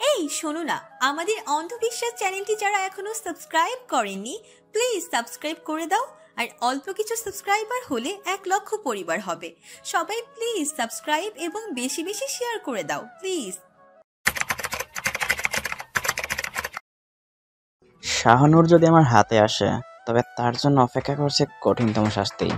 এই শোনো না, আমাদের অন্ধবিশ্বাস চ্যানেলটি যারা এখনো সাবস্ক্রাইব করেননি প্লিজ সাবস্ক্রাইব করে দাও। আর অল্প কিছু সাবস্ক্রাইবার হলে 1,00,000 পরিবার হবে। সবাই প্লিজ সাবস্ক্রাইব এবং বেশি বেশি শেয়ার করে দাও প্লিজ। শাহনূর যদি আমার হাতে আসে তবে তার জন্য অপেক্ষা করছে কঠিনতম শাস্তি।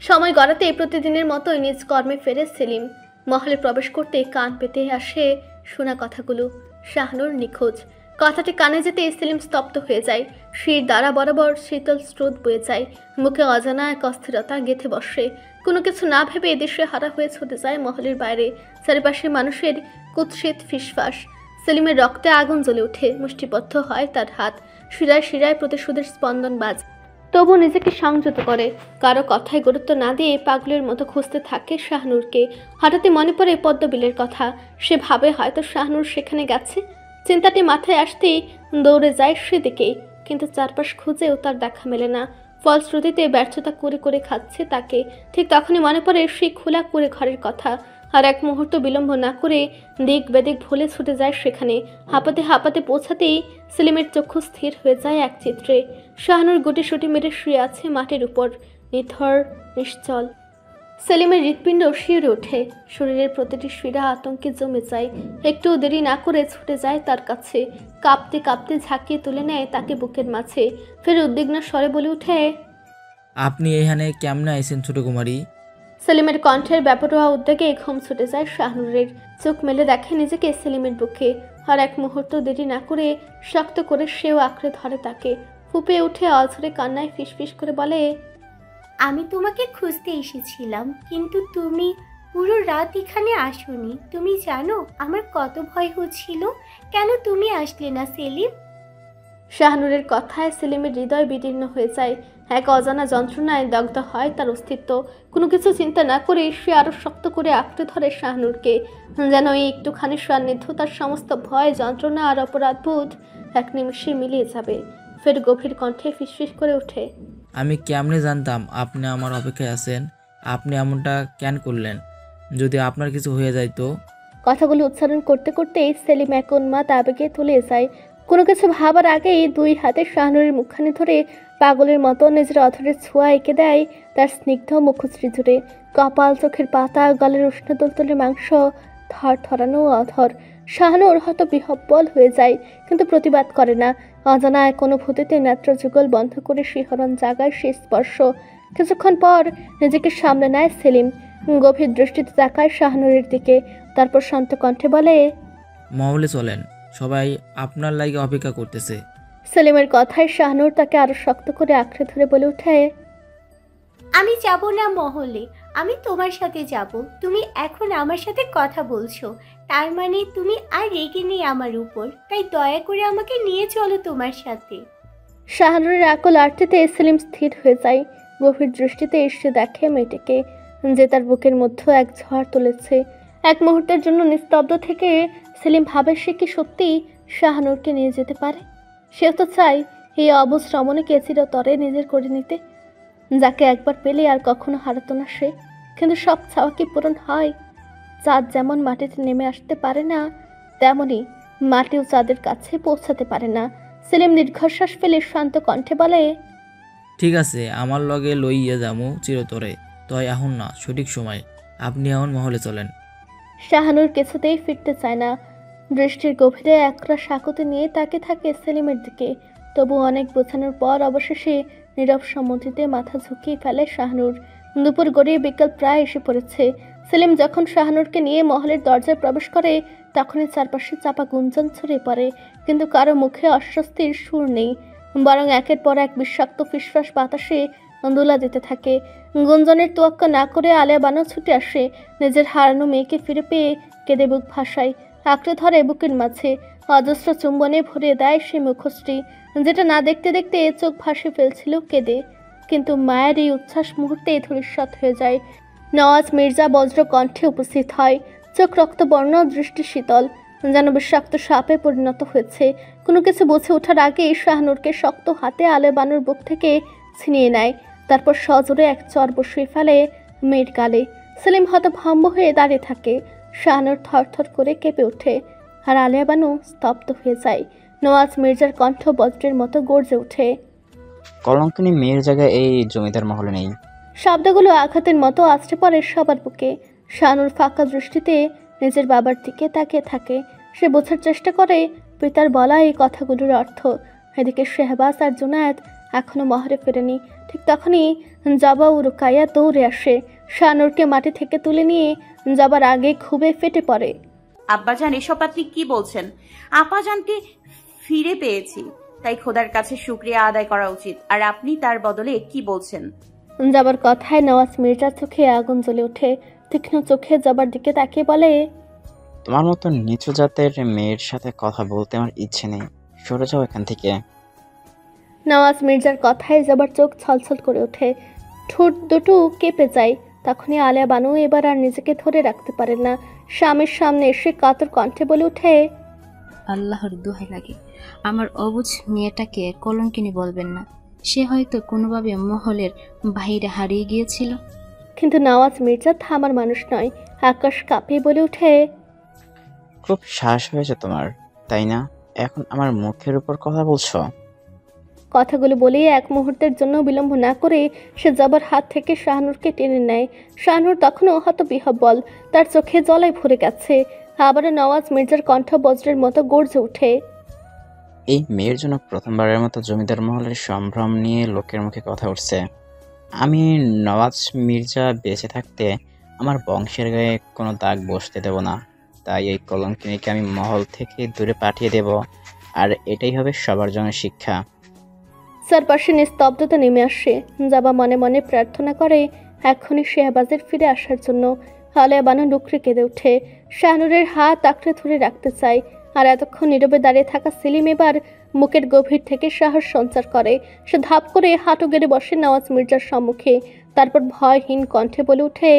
সময় গড়াতে প্রতিদিনের মতোই নিজ কর্মে ফেরে সেলিম। মহলে প্রবেশ করতে কান পেতে আসে শোনা কথাগুলো। শাহনূর নিখোঁজ কথাটি কানে যেতে সেলিম স্তব্ধ হয়ে যায়। শির দ্বারা বরাবর শীতল স্রোত বয়ে যায়। মুখে অজানা এক অস্থিরতা গেঁথে বসে। কোনো কিছু না ভেবে দেশে হারা হয়ে ছুটে যায় মহলের বাইরে। চারিপাশে মানুষের কুৎসিত ফিসফাস। সেলিমের রক্তে আগুন জ্বলে ওঠে। মুষ্টিবদ্ধ হয় তার হাত। শিরায় শিরায় প্রতিশোধের স্পন্দন বাজ। তবু নিজেকে সংযত করে। কারো কথায় গুরুত্ব না দিয়ে পাগলের মতো খুঁজতে থাকে শাহনূরকে। হঠাৎই মনে পড়ে পদ্মবিলের কথা। সে ভাবে হয়তো শাহনূর সেখানে গেছে। চিন্তাটি মাথায় আসতেই দৌড়ে যায় সেদিকেই। কিন্তু চারপাশ খুঁজেও তার দেখা মেলে না। ফলশ্রুতিতে ব্যর্থতা করে করে খাচ্ছে তাকে। ঠিক তখনই মনে পড়ে সেই খোলা করে ঘরের কথা। আর এক মুহূর্ত বিলম্ব না করে দিক বেদিক ভুলে ছুটে যায় সেখানে। হাঁপাতে হাঁপাতে পৌঁছাতেই সেলিমের চক্ষু স্থির হয়ে যায় এক চিত্রে। শাহনূর গুটিসুটি মেরে শুয়ে আছে মাটির উপর, নিথর নিশ্চল। সেলিমের হৃৎপিণ্ড শিউরে ওঠে। শরীরের প্রতিটি শিরা আতঙ্কে জমে যায়। একটু দেরি না করে ছুটে যায় তার কাছে। কাঁপতে কাঁপতে ঝাঁকিয়ে তুলে নেয় তাকে বুকের মাঝে। ফের উদ্বিগ্ন স্বরে বলে ওঠে, আপনি এখানে কেমনে আইছেন ছোট কুমারী? সেলিমের কণ্ঠের ব্যাপারোয়া উদ্বেগে ঘুম ছুটে যায় শাহনূরের। চোখ মেলে দেখে নিজেকে সেলিমের বুকে। আর এক মুহূর্ত দেরি না করে শক্ত করে সেও আঁকড়ে ধরে তাকে। ফুঁপে উঠে অঝরে কান্নায় ফিসফিস করে বলে, আমি তোমাকে খুঁজতে এসেছিলাম, কিন্তু তুমি পুরো রাত এখানে আসোনি। তুমি জানো আমার কত ভয় হচ্ছিল। কেন তুমি আসলে না সেলিম? শাহনূরের কথায় সেলিমের হৃদয় বিদীর্ণ হয়ে যায়। এক অজানা যন্ত্রণায় দগ্ধ হয় তার অস্তিত্ব। কোনো কিছু চিন্তা না করে সে আরো শক্ত করে আঁকড়ে ধরে শাহনূরকে। যেন এই একটুখানি সান্নিধ্য তার সমস্ত ভয়, যন্ত্রণা আর অপরাধবোধ এক নিমিষে মিলিয়ে যাবে। ফের গভীর কণ্ঠে ফিসফিস করে ওঠে, আমি কেমনে জানতাম আপনি আমার অপেক্ষায় আছেন? আপনি এমনটা কেন করলেন? যদি আপনার কিছু হয়ে যায় তো? কথাগুলো উচ্চারণ করতে করতেই সেলিম এক উন্মাদ আবেগে তুলে যায়। কোনো কিছু ভাবার আগেই দুই হাতে শাহনূরের মুখখানি ধরে পাগলের মতো নিজের অধরের ছোঁয়া এঁকে দেয় তার স্নিগ্ধ মুখশ্রী জুড়ে। কপাল, চোখের পাতা, গলের উষ্ণ তুলতুলে মাংস, থর থরানো অধর। শাহনূর হয়তো বিহব্বল হয়ে যায়, কিন্তু প্রতিবাদ করে না। অজানা এক অনুভূতিতে নেত্র যুগল বন্ধ করে শিহরণ জাগায় সে স্পর্শ। কিছুক্ষণ পর নিজেকে সামলে নেয় সেলিম। গভীর দৃষ্টিতে তাকায় শাহনূরের দিকে। তারপর শান্ত কণ্ঠে বলে, মহলে চলেন, সবাই আপনার লাগি অপেক্ষা করতেছে। সেলিমের কথায় শাহনূর তাকে আরো শক্ত করে আঁকড়ে ধরে বলে ওঠে, আমি যাব না মহলে, আমি তোমার সাথে যাব। তুমি এখন আমার সাথে কথা বলছো, তার মানে তুমি আর রেগে নেই আমার উপর। তাই দয়া করে আমাকে নিয়ে চলো তোমার সাথে। শাহনূরের আকল আরতিতে সেলিম স্থির হয়ে যায়। গভীর দৃষ্টিতে এসে দেখে মেয়েটিকে, যে তার বুকের মধ্যে এক ঝড় তুলেছে। এক মুহূর্তের জন্য নিস্তব্ধ থেকে সেলিম ভাবে সে কি সত্যি শাহনূরকে নিয়ে যেতে পারে। সেও তো চায় এই অবুঝ রমণীকে চিরতরে নিজের করে নিতে, যাকে একবার পেলে আর কখনো হারাতো না সে। কিন্তু সব চাওয়া কি পূরণ হয়? চাঁদ যেমন মাটিতে নেমে আসতে পারে না, তেমনি মাটিও চাঁদের কাছে পৌঁছাতে পারে না। সেলিম দীর্ঘশ্বাস ফেলে শান্ত কণ্ঠে বলে, ঠিক আছে, আমার লগে লইয়া যামু চিরতরে। তয় এখন না, সঠিক সময়। আপনি এখন মহলে চলেন। শাহনূর কিছুতেই ফিরতে চায় না। দৃষ্টির গভীরে একরা সাকুতে নিয়ে তাকে থাকে সেলিমের দিকে। তবু অনেক বোঝানোর পর অবশেষে নীরব সম্মতিতে মাথা ঝুঁকিয়ে ফেলে শাহনূর। দুপুর গড়িয়ে বিকেল প্রায় এসে পড়েছে। সেলিম যখন শাহনূরকে নিয়ে মহলের দরজায় প্রবেশ করে তখনই চারপাশে চাপা গুঞ্জন ছড়িয়ে পড়ে। কিন্তু কারো মুখে অস্বস্তির সুর নেই, বরং একের পর এক বিষাক্ত ফিসফাস বাতাসে দোলা দিতে থাকে। গুঞ্জনের তোয়াক্কা না করে আলেয়া বানো ছুটে আসে। নিজের হারানো মেয়েকে ফিরে পেয়ে কেঁদে বুক ভাসায়, আঁকড়ে ধরে বুকের মাঝে। অজস্র চুম্বনে ভরিয়ে দেয় সে মুখশ্রী, যেটা না দেখতে দেখতে চোখ ভাসে ফেলছিল কেঁদে। কিন্তু মায়ের এই উচ্ছ্বাস মুহূর্তে ধূলিসাৎ হয়ে যায়। নওয়াজ মির্জা বজ্র কণ্ঠে উপস্থিত হয়। চোখ রক্তবর্ণ, দৃষ্টি শীতল, যেন বিষাক্ত সাপে পরিণত হয়েছে। কোনো কিছু বুঝে ওঠার আগেই শাহনূরকে শক্ত হাতে আলেয়া বানুর বুক থেকে ছিনিয়ে নেয়। তারপর সজোরে এক চর বসিয়ে ফেলে মেয়ের গালে। সেলিম হতভম্ব হয়ে দাঁড়িয়ে থাকে। শাহনূর থরথর করে কেঁপে ওঠে। আর আলিয়া বানু স্তব্ধ হয়ে যায়। নওয়াজ মির্জার কণ্ঠ বজ্রের মতো গর্জে ওঠে। কলঙ্কিনী মেয়ের জায়গায় এই জমিদার মহলে নেই। শব্দগুলো আঘাতের মতো আছড়ে পড়ে সবার বুকে। শানুর ফাঁকা দৃষ্টিতে নিজের বাবার দিকে তাকিয়ে থাকে। সে বোঝার চেষ্টা করে পিতার বলা এই কথাগুলোর অর্থ। এদিকে শেহবাজ আর জুনায়েদ এখনো মহরে ফেরেনি। ঠিক তখনই জবা ও রুকাইয়া দৌড়ে আসে। শানুরকে মাটি থেকে তুলে নিয়ে যাবার আগে খুবই ফেটে পড়ে। আব্বাজান, এসব আপনি কি বলছেন? আপাজানকে ফিরে পেয়েছি, তাই খোদার কাছে শুকরিয়া আদায় করা উচিত। আর আপনি তার বদলে কি বলছেন? যাবার কথায় নওয়াজ মির্জার চোখে আগুন জ্বলে ওঠে। তীক্ষ্ণ চোখে যাবার দিকে তাকিয়ে বলে, তোমার মতো নিচু জাতের মেয়ের সাথে কথা বলতে আমার ইচ্ছে নেই, সরে যাও এখান থেকে। নওয়াজ মির্জার কথায় যাবার চোখ ছলছল করে ওঠে, ঠোঁট দুটো কেঁপে যায়। তখনই আলিয়া বানু এবার আর নিজেকে ধরে রাখতে পারেন না। স্বামীর সামনে এসে কাতর কণ্ঠে বলে ওঠে, আল্লাহর দোহাই লাগে, আমার অবুঝ মেয়েটাকে কলঙ্কিনী বলবেন না। সে হয়তো কোনোভাবে মহলের বাইরে হারিয়ে গিয়েছিল। কিন্তু নওয়াজ মির্জা থামার মানুষ নয়। আকাশ কাঁপিয়ে বলে ওঠে, খুব সাহস হয়েছে তোমার, তাই না? এখন আমার মুখের উপর কথা বলছো? কথাগুলো বলে এক মুহূর্তের জন্য বিলম্ব না করে সে জবার হাত থেকে শাহনুরকে টেনে নেয়। শাহনুর তখনও হতবিহ্বল, তার চোখে জলায় ভরে গেছে। আবারও নওয়াজ মির্জার কণ্ঠ বজ্রের মতো গর্জে ওঠে, এই মেয়ের জন্য প্রথমবারের মতো জমিদার মহলের সম্ভ্রম নিয়ে লোকের মুখে কথা উঠছে। আমি নওয়াজ মির্জা বেঁচে থাকতে আমার বংশের গায়ে কোনো দাগ বসতে দেব না। তাই এই কলঙ্কিনীকে আমি মহল থেকে দূরে পাঠিয়ে দেব, আর এটাই হবে সবার জন্য শিক্ষা। চারপাশে নিস্তব্ধতা নেমে আসে। জাবা মনে মনে প্রার্থনা করে এক্ষুনি শেহবাজের ফিরে আসার জন্য। আলিয়া বানু ডুকরে কেঁদে ওঠে। শাহনুরের হাত আঁকড়ে ধরে রাখতে চায়। আর এতক্ষণ নীরবে দাঁড়িয়ে থাকা সেলিম এবার মুখের গভীর থেকে সাহস সঞ্চার করে। সে ধাপ করে হাঁটু গেড়ে বসে নওয়াজ মির্জার সম্মুখে। তারপর ভয়হীন কণ্ঠে বলে ওঠে,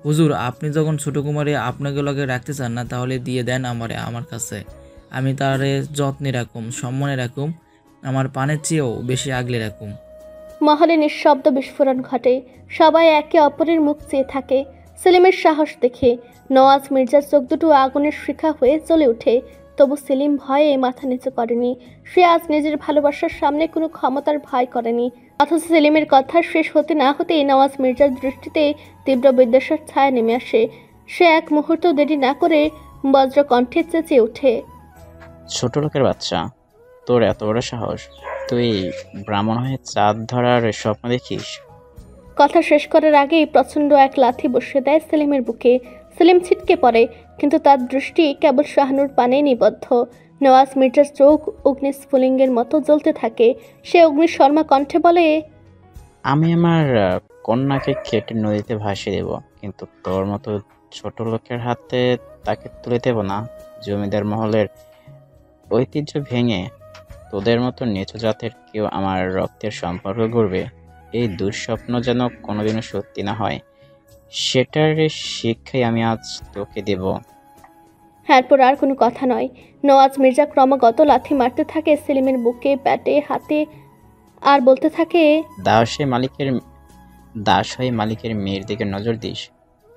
হুজুর, আপনি যখন ছোট কুমারী আপনাকে লগে রাখতে চান না, তাহলে দিয়ে দেন আমারে আমার কাছে। আমি তারে যত্নে রাখুম, সম্মানে রাখুম, আমার পানের চেয়েও বেশি আগলে রাখুম। মহলে নিঃশব্দ বিস্ফোরণ ঘটে। সবাই একে অপরের মুখ চেয়ে থাকে। সেলিমের সাহস দেখে নওয়াজ মির্জার চোখ দুটো আগুনের শিখা হয়ে জ্বলে ওঠে। তবু সেলিম ভয়ে মাথা নিচু করেনি। সে আজ নিজের ভালোবাসার সামনে কোনো ক্ষমতার ভয় করেনি। অথচ সেলিমের কথা শেষ হতে না হতেই নওয়াজ মির্জার দৃষ্টিতে তীব্র বিদ্বেষের ছায়া নেমে আসে। সে এক মুহূর্ত দেরি না করে বজ্র কণ্ঠে চেঁচিয়ে ওঠে, ছোট লোকের বাচ্চা, তোর এত বড় সাহস! তুই ব্রাহ্মণ হয়ে চাঁদ ধরার স্বপ্ন দেখিস? কথা শেষ করার আগেই প্রচণ্ড এক লাথি বসিয়ে দেয় সেলিমের বুকে। সেলিম ছিটকে পড়ে, কিন্তু তার দৃষ্টি কেবল শাহনুর পানে নিবদ্ধ। নওয়াজ মির্জার চোখ অগ্নিস্ফুলিঙ্গের মতো জ্বলতে থাকে। সে অগ্নিশর্মা কণ্ঠে বলে, আমি আমার কন্যাকে কেটে নদীতে ভাসিয়ে দেব, কিন্তু তোর মতো ছোট লোকের হাতে তাকে তুলে দেব না। জমিদার মহলের ঐতিহ্য ভেঙে তোদের মতো নিচু জাতের কেউ আমার রক্তের সম্পর্ক গড়বে, এই দুঃস্বপ্ন যেন কোনোদিনও সত্যি না হয়, সেটার শিক্ষাই আমি আজ তোকে দেব। এরপর আর কোনো কথা নয়। নওয়াজ মির্জা ক্রমাগত লাথি মারতে থাকে সেলিমের বুকে, ব্যাটে, হাতে, আর বলতে থাকে, দাস হয়ে মালিকের মেয়ের দিকে নজর দিস।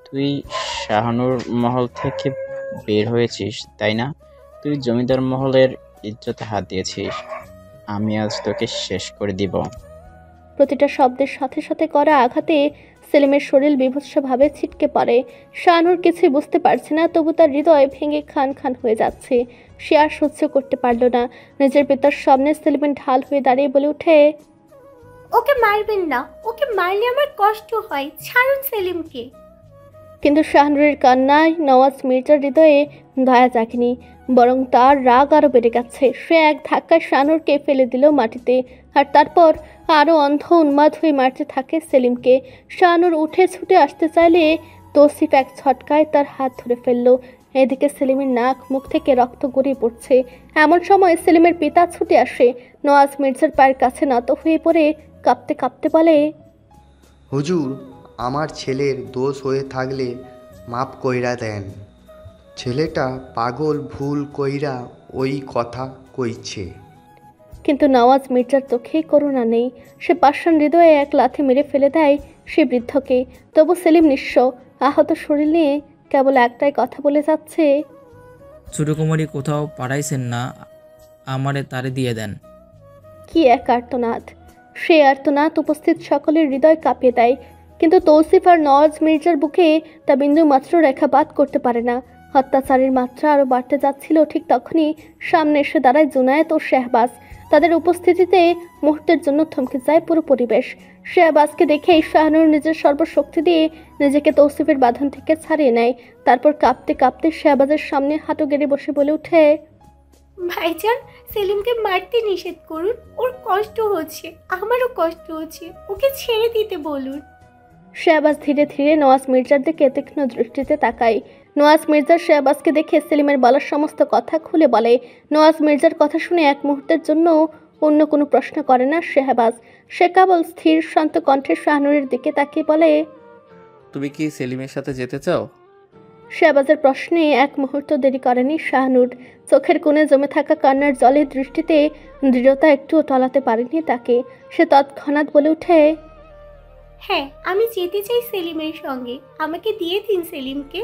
তুই শাহনুর মহল থেকে বের হয়েছিস, তাই না? তুই জমিদার মহলের ইজ্জতে হাত দিয়েছিস, আমি আজ তোকে শেষ করে দিব। প্রতিটা শব্দের সাথে সাথে করা আঘাতে সেলিমের শরীর বিভৎসভাবে ছিটকে পড়ে। শাহনুর কিছুই বুঝতে পারছে না, তবু তার হৃদয় ভেঙে খান খান হয়ে যাচ্ছে। সে আর সহ্য করতে পারল না। নিজের পিতার সামনে সেলিমের ঢাল হয়ে দাঁড়িয়ে বলে ওঠে, ওকে মারবেন না, ওকে মারলে আমার কষ্ট হয়, ছাড়ুন সেলিমকে। কিন্তু শাহনুরের কান্নায় নওয়াজ মির্জার হৃদয়ে দয়া জাগেনি, বরং তার রাগ আরও বেড়ে গেছে। সে এক ধাক্কায় শাহনুরকে ফেলে দিল মাটিতে, আর তারপর আরও অন্ধ উন্মাদ হয়ে মারতে থাকে সেলিমকে। শাহনুর উঠে ছুটে আসতে চাইলে তৌসিফ এক ছটকায় তার হাত ধরে ফেলল। এদিকে সেলিমের নাক মুখ থেকে রক্ত গড়িয়ে পড়ছে। এমন সময় সেলিমের পিতা ছুটে আসে। নওয়াজ মির্জার পায়ের কাছে নত হয়ে পড়ে কাঁপতে কাঁপতে বলে, হুজুর, আমার ছেলের দোষ হয়ে থাকলে মাপ কইরা দেন। ছেলেটা পাগল ভুল কইরা ওই কথা কইছে। কিন্তু নওয়াজ মির্জার চোখে করুণা নেই। সে পাষাণ হৃদয়ে এক লাথি মেরে ফেলে দেয় সে বৃদ্ধকে। তবু সেলিম নিঃস্ব, আহত শরীর নিয়ে কেবল একটাই কথা বলে যাচ্ছে, ছোট কুমারী কোথাও পাঠাইছেন না, আমারে তারে দিয়ে দেন। কি এক আর্তনাদ! সে আর্তনাদ উপস্থিত সকলের হৃদয় কাঁপিয়ে দেয়, কিন্তু তৌসিফ আর নওয়াজ মির্জার বুকে তা বিন্দু মাত্র রেখাপাত করতে পারে না। অত্যাচারের মাত্রা আরও বাড়তে যাচ্ছিল, ঠিক তখনই সামনে এসে দাঁড়ায় জুনায়েদ ও শেহবাজ। তাদের উপস্থিতিতে মুহূর্তের জন্য থমকে যায় পুরো পরিবেশ। শেহবাজকে দেখেই শাহানুর নিজের সর্বশক্তি দিয়ে নিজেকে তৌসিফের বাঁধন থেকে ছাড়িয়ে নেয়। তারপর কাঁপতে কাঁপতে শেহবাজের সামনে হাঁটু গেড়ে বসে বলে ওঠে, ভাইজান, সেলিমকে মারতে নিষেধ করুন। ওর কষ্ট হচ্ছে, আমারও কষ্ট হচ্ছে, ওকে ছেড়ে দিতে বলুন। শেহবাজ ধীরে ধীরে নওয়াজ মির্জার দিকে তীক্ষ্ণ দৃষ্টিতে তাকায়। নওয়াজ মির্জা শেহবাজকে দেখে সেলিমের বলার সমস্ত কথা খুলে বলে। নওয়াজ মির্জার কথা শুনে এক মুহূর্তের জন্য অন্য কোনো প্রশ্ন করে না শেহবাজ। সে কেবল স্থির শান্ত কণ্ঠে শাহনুরের দিকে তাকিয়ে বলে, তুমি কি সেলিমের সাথে যেতে চাও? শেহবাজের প্রশ্নে এক মুহূর্ত দেরি করেনি শাহনুর। চোখের কোণে জমে থাকা কান্নার জলের দৃষ্টিতে দৃঢ়তা একটুও টলাতে পারেনি তাকে। সে তৎক্ষণাৎ বলে ওঠে, হ্যাঁ, আমি যেতে চাই সেলিমের সঙ্গে। আমাকে দিয়ে দিন সেলিমকে।